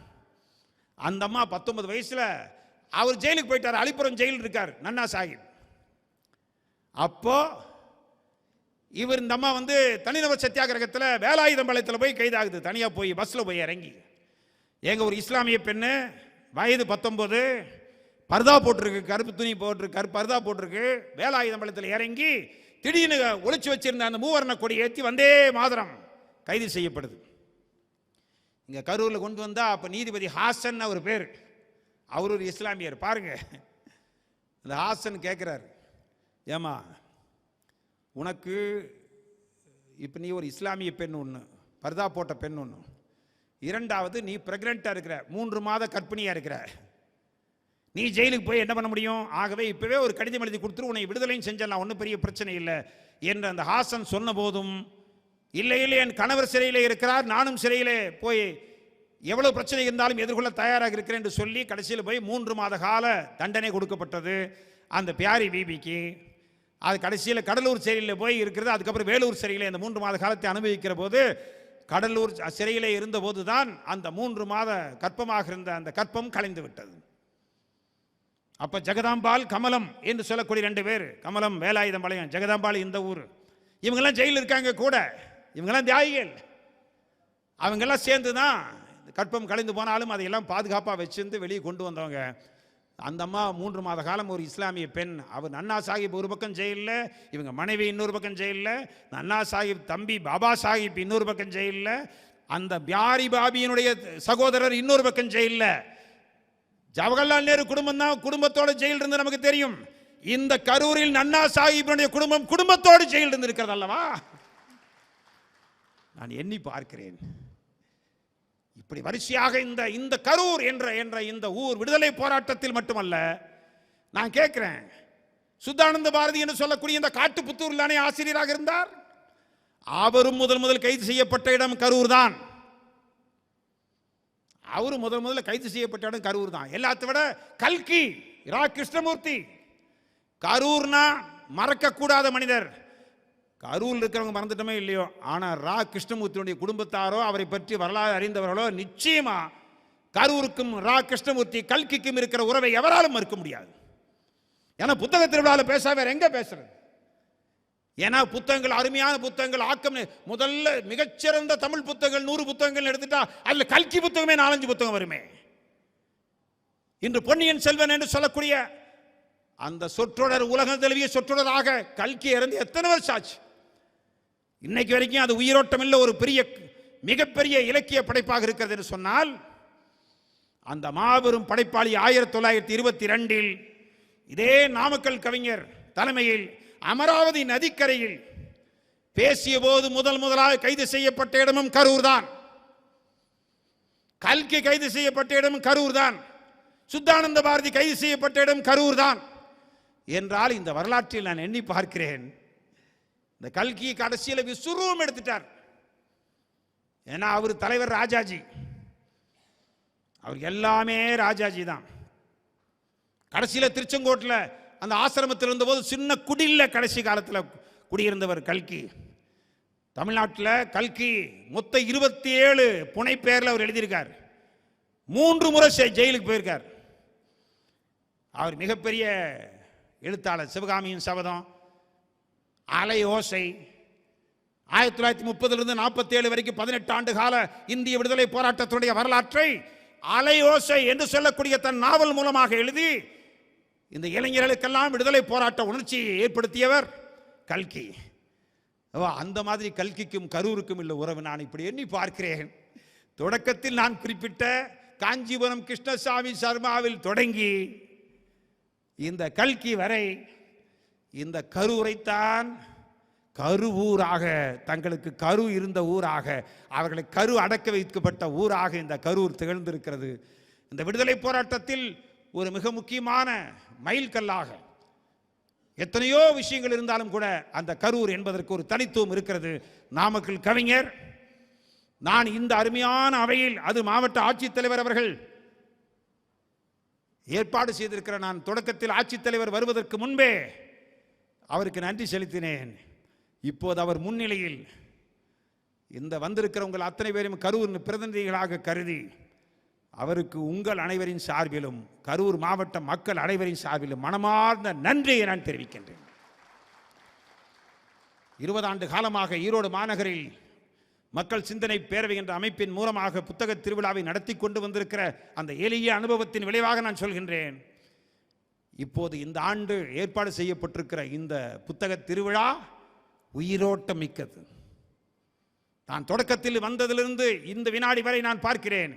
அந்த அம்மா 19 வயசில் அவர் ஜெயிலுக்கு போயிட்டார். அலிபுரம் ஜெயில் இருக்கார் நன்னா சாஹிப். அப்போ இவர் இந்த அம்மா வந்து தனிநபர் சத்தியாகிரகத்தில் வேலாயுதம்பாளையத்தில் போய் கைதாகுது. தனியாக போய் பஸ்ஸில் போய் இறங்கி, எங்கள் ஒரு இஸ்லாமிய பெண்ணு, வயது 19, பர்தா போட்டிருக்கு, கருப்பு துணி போட்டிருக்கு, பர்தா போட்டிருக்கு, வேலாயுதம்பாளையத்தில் இறங்கி திடீர்னு ஒளிச்சு வச்சிருந்த அந்த மூவர்ண கொடி ஏற்றி வந்தே மாதரம் கைது செய்யப்படுது. இங்கே கரூரில் கொண்டு வந்தால் அப்போ நீதிபதி ஹாசன் அவர் பேர், அவர் ஒரு இஸ்லாமியர். பாருங்க, அந்த ஹாசன் கேட்குறாரு, ஏமா உனக்கு இப்போ நீ ஒரு இஸ்லாமிய பெண் ஒன்று, பர்தா போட்ட பெண் ஒன்று, இரண்டாவது நீ பிரெக்னெண்ட்டாக இருக்கிற, 3 மாத கர்ப்பிணியாக இருக்கிற, நீ ஜெயிலுக்கு போய் என்ன பண்ண முடியும்? ஆகவே இப்போவே ஒரு கடிதம் எழுதி கொடுத்துரு, உன்னை விடுதலையும் செஞ்சிடலாம், ஒன்றும் பெரிய பிரச்சனை இல்லை என்று அந்த ஹாசன் சொன்ன போதும், இல்லை இல்லை என் கணவர் சிறையிலே இருக்கிறார், நானும் சிறையிலே போய் எவ்வளவு பிரச்சனை இருந்தாலும் எதிர்கொள்ள தயாராக இருக்கிறேன் என்று சொல்லி கடைசியில் போய் 3 மாத கால தண்டனை கொடுக்கப்பட்டது அந்த பியாரி பிபிக்கு. அது கடைசியில் கடலூர் சிறையில் போய் இருக்கிறது. அதுக்கப்புறம் வேலூர் சிறையில் அந்த 3 மாத காலத்தை அனுபவிக்கிற போது, கடலூர் சிறையிலே இருந்தபோது தான் அந்த 3 மாத கற்பமாக இருந்த அந்த கற்பம் கலைந்து விட்டது. அப்போ ஜெகதாம்பாள், கமலம் என்று சொல்லக்கூடிய 2 பேர், கமலம் வேலாயுதம்பாளையம், ஜெகதாம்பாள் இந்த ஊர், இவங்கெல்லாம் ஜெயிலில் இருக்காங்க கூட, இவங்கெல்லாம் தியாகிகள். அவங்கெல்லாம் சேர்ந்து தான் கற்பம் கலைந்து போனாலும் அதையெல்லாம் பாதுகாப்பாக வச்சிருந்து வெளியே கொண்டு வந்தவங்க. அந்த அம்மா 3 மாத காலம் ஒரு இஸ்லாமிய பெண், அவர் நன்னா சாஹிப் ஒரு பக்கம் ஜெயிலில், இவங்க மனைவி இன்னொரு பக்கம் ஜெயிலில், நன்னா சாஹிப் தம்பி பாபா சாஹிப் இன்னொரு பக்கம் ஜெயிலில், அந்த பியாரி பாபியினுடைய சகோதரர் இன்னொரு பக்கம் ஜெயிலில். ஜவஹர்லால் நேரு குடும்பம் தான் குடும்பத்தோட ஜெயில் இருந்து நமக்கு தெரியும். இந்த கரூரில் நன்னா சாஹிப்பினுடைய குடும்பம் குடும்பத்தோடு ஜெயில் இருந்து இருக்கிறது அல்லவா? நான் எண்ணி பார்க்கிறேன், இப்படி வரிசையாக இந்த கரூர் என்ற இந்த ஊர் விடுதலை போராட்டத்தில் மட்டுமல்ல. நான் கேட்கிறேன், சுத்தானந்த பாரதி என்று சொல்லக்கூடிய இந்த காட்டுப்புத்தூரில் தானே ஆசிரியராக இருந்தார். அவரும் முதல் கைது செய்யப்பட்ட இடம் கரூர் தான். அவரும் முதல்ல கைது செய்யப்பட்ட இடம் கரூர் தான். எல்லாத்தை விட கல்கி ரா கிருஷ்ணமூர்த்தி, கரூர்னா மறக்கக்கூடாத மனிதர். கரூரில் இருக்கிறவங்க மறந்துட்டோமே இல்லையோ, ஆனால் ரா கிருஷ்ணமூர்த்தியுடைய குடும்பத்தாரோ அவரை பற்றி வரலாறு அறிந்தவர்களோ நிச்சயமா கரூருக்கும் ரா கிருஷ்ணமூர்த்தி கல்கிக்கும் இருக்கிற உறவை எவராலும் மறுக்க முடியாது. ஏன்னா புத்தக திருவிழாவில் பேச வேற எங்க பேசுறது? ஏன்னா புத்தகங்கள், அருமையான புத்தகங்கள், ஆக்கம், முதல்ல மிகச்சிறந்த தமிழ் புத்தகங்கள் 100 புத்தகங்கள் எடுத்துட்டா அதுல கல்கி புத்தகமே 4-5 புத்தகம் வருமே. இன்று பொன்னியின் செல்வன் என்று சொல்லக்கூடிய அந்த சொற்றொடர் உலகம் தழுவிய சொற்றொடராக கல்கி இறந்து எத்தனை வருஷம் ஆச்சு? இன்னைக்கு வரைக்கும் அது உயிரோட்டம் இல்லை, ஒரு பெரிய மிகப்பெரிய இலக்கிய படைப்பாக இருக்கிறது என்று சொன்னால், அந்த மாபெரும் படைப்பாளி 1922 இதே நாமக்கல் கவிஞர் தலைமையில் அமராவதி நதிக்கரையில் பேசிய போது முதலாக கைது செய்யப்பட்ட இடமும் கரூர் தான். கல்கி கைது செய்யப்பட்ட இடமும் கரூர் தான். சுத்தானந்த பாரதி கைது செய்யப்பட்ட இடம் கரூர் தான் என்றால், இந்த வரலாற்றில் நான் எண்ணி பார்க்கிறேன், இந்த கல்கி கடைசியில் விஸ்வரூபம் எடுத்துட்டார். ஏன்னா அவர் தலைவர் ராஜாஜி, அவர் எல்லாமே ராஜாஜி தான். கடைசியில் திருச்செங்கோட்டில் அந்த ஆசிரமத்தில் இருந்தபோது சின்ன குடியில் கடைசி காலத்தில் குடியிருந்தவர் கல்கி. தமிழ்நாட்டில் கல்கி மொத்தம் 27 புனைப்பெயரில் அவர் எழுதியிருக்கார். 3 முறை ஜெயிலுக்கு போயிருக்கார். அவர் மிகப்பெரிய எழுத்தாளர். சிவகாமியின் சபதம், அலை ஓசை, 1930 47 வரைக்கும் 18 ஆண்டு கால இந்திய விடுதலை போராட்டத்துடைய வரலாற்றை அலை ஓசை என்று சொல்லக்கூடிய தன் நாவல் மூலமாக எழுதி இந்த இளைஞர்களுக்கெல்லாம் விடுதலை போராட்ட உணர்ச்சியை ஏற்படுத்தியவர் கல்கி. அந்த மாதிரி கல்கிக்கும் கரூருக்கும் உள்ள உறவு நான் இப்படி எண்ணி பார்க்கிறேன். தொடக்கத்தில் நான் குறிப்பிட்ட காஞ்சிபுரம் கிருஷ்ணசாமி சர்மாவில் தொடங்கி இந்த கல்கி வரை இந்த கரூரைத்தான் கருவூராக, தங்களுக்கு கரு இருந்த ஊராக, அவர்களை கரு அடக்க வைக்கப்பட்ட ஊராக இந்த கரூர் திகழ்ந்திருக்கிறது. இந்த விடுதலை போராட்டத்தில் ஒரு மிக முக்கியமான மைல்கல்லாக எத்தனையோ விஷயங்கள் இருந்தாலும் கூட அந்த கரூர் என்பதற்கு ஒரு தனித்துவம் இருக்கிறது. நாமக்கல் கவிஞர், நான் இந்த அருமையான அவையில், அது மாவட்ட ஆட்சித்தலைவர் அவர்கள் ஏற்பாடு செய்திருக்கிற, நான் தொடக்கத்தில் ஆட்சித்தலைவர் வருவதற்கு முன்பே அவருக்கு நன்றி செலுத்தினேன். இப்போது அவர் முன்னிலையில் இந்த வந்திருக்கிறவங்கள் அத்தனை பேரும் கரூர் பிரதிநிதிகளாக கருதி அவருக்கு உங்கள் அனைவரின் சார்பிலும் கரூர் மாவட்ட மக்கள் அனைவரின் சார்பிலும் மனமார்ந்த நன்றியை நான் தெரிவிக்கின்றேன். 20 ஆண்டு காலமாக ஈரோடு மாநகரில் மக்கள் சிந்தனை பேரவை என்ற அமைப்பின் மூலமாக புத்தக திருவிழாவை நடத்தி கொண்டு வந்திருக்கிற அந்த எளிய அனுபவத்தின் விளைவாக நான் சொல்கின்றேன். இப்போது இந்த ஆண்டு ஏற்பாடு செய்யப்பட்டிருக்கிற இந்த புத்தக திருவிழா உயிரோட்டம் மிக்கது. நான் தொடக்கத்தில் வந்ததிலிருந்து இந்த வினாடி வரை நான் பார்க்கிறேன்,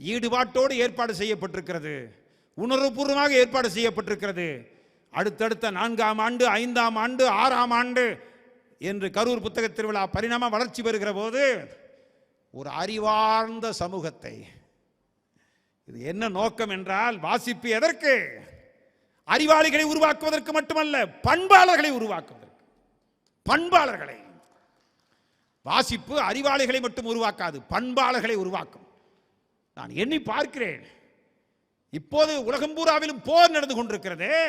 ஈடுபாட்டோடு ஏற்பாடு செய்யப்பட்டிருக்கிறது, உணர்வுபூர்வமாக ஏற்பாடு செய்யப்பட்டிருக்கிறது. அடுத்தடுத்த 4ஆம் ஆண்டு, 5ஆம் ஆண்டு, 6ஆம் ஆண்டு என்று கரூர் புத்தக திருவிழா பரிணாம வளர்ச்சி பெறுகிற போது ஒரு அறிவார்ந்த சமூகத்தை, இது என்ன நோக்கம் என்றால், வாசிப்பு எதற்கு? அறிவாளிகளை உருவாக்குவதற்கு மட்டுமல்ல, பண்பாளர்களை உருவாக்குவதற்கு. பண்பாளர்களை, வாசிப்பு அறிவாளிகளை மட்டும் உருவாக்காது, பண்பாளர்களை உருவாக்கும். நான் எண்ணி பார்க்கிறேன், இப்போது உலகம் பூராவிலும் போர் நடந்து கொண்டிருக்கிறதே.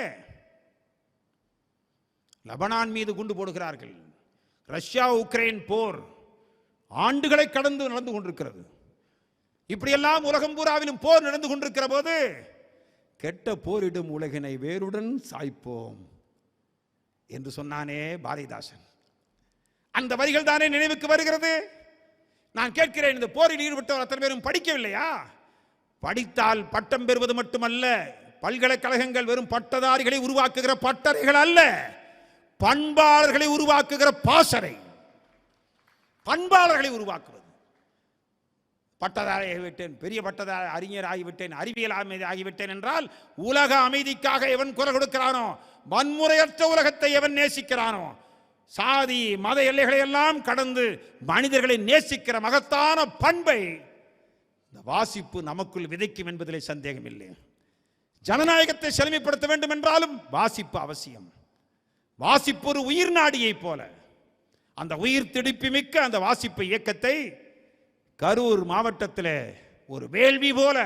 லெபனான் மீது குண்டு போடுகிறார்கள். ரஷ்யா உக்ரைன் போர் ஆண்டுகளை கடந்து நடந்து கொண்டிருக்கிறது. இப்படியெல்லாம் உலகம் பூராவிலும் போர் நடந்து கொண்டிருக்கிற போது, கெட்ட போரிடும் உலகினை வேருடன் சாய்ப்போம் என்று சொன்னானே பாரதிதாசன். அந்த வரிகள் தானே நினைவுக்கு வருகிறது. நான் கேட்கிறேன், இந்த போரில் ஈடுபட்டவர் அத்தனை பேரும் படிக்கவில்லையா? படித்தால் பட்டம் பெறுவது மட்டுமல்ல, பல்கலைக்கழகங்கள் வெறும் பட்டதாரிகளை உருவாக்குகிற பட்டறைகள் அல்ல, பண்பாளர்களை உருவாக்குகிற பாசறை. பண்பாளர்களை உருவாக்குவது. பட்டதாரி ஆகிவிட்டேன், பெரிய பட்டதாரி அறிஞர் ஆகிவிட்டேன், அறிவியல் ஆகிவிட்டேன் என்றால் உலக அமைதிக்காக எவன் குரல் கொடுக்கிறானோ, வன்முறையற்ற உலகத்தை எவன் நேசிக்கிறானோ, சாதி மத எல்லைகளை எல்லாம் கடந்து மனிதர்களை நேசிக்கிற மகத்தான பண்பை இந்த வாசிப்பு நமக்குள் விதைக்கும் என்பதிலே சந்தேகம் இல்லை. ஜனநாயகத்தை செழுமைப்படுத்த வேண்டும் என்றாலும் வாசிப்பு அவசியம். வாசிப்பு ஒரு உயிர் நாடியை போல, அந்த உயிர் திடிப்பு மிக்க அந்த வாசிப்பு இயக்கத்தை கரூர் மாவட்டத்தில் ஒரு வேள்வி போல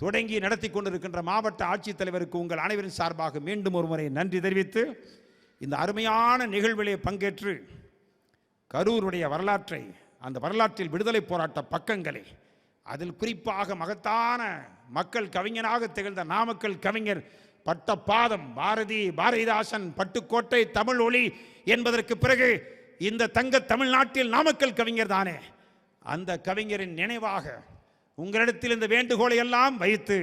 தொடங்கி நடத்தி கொண்டிருக்கின்ற மாவட்ட ஆட்சித்தலைவருக்கு உங்கள் அனைவரின் சார்பாக மீண்டும் ஒரு முறை நன்றி தெரிவித்து, இந்த அருமையான நிகழ்விலே பங்கேற்று கரூருடைய வரலாற்றை, அந்த வரலாற்றில் விடுதலை போராட்ட பக்கங்களை, அதில் குறிப்பாக மகத்தான மக்கள் கவிஞனாக திகழ்ந்த நாமக்கல் கவிஞர் பட்டப்பாதம் பாரதிதாசன் பட்டுக்கோட்டை தமிழ் ஒளி என்பதற்கு பிறகு இந்த தங்க தமிழ்நாட்டில் நாமக்கல் கவிஞர் தானே, அந்த கவிஞரின் நினைவாக உங்களிடத்தில் இந்த வேண்டுகோளை எல்லாம் வைத்து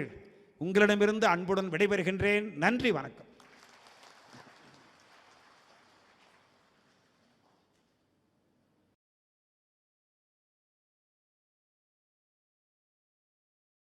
உங்களிடமிருந்து அன்புடன் விடைபெறுகின்றேன். நன்றி, வணக்கம்.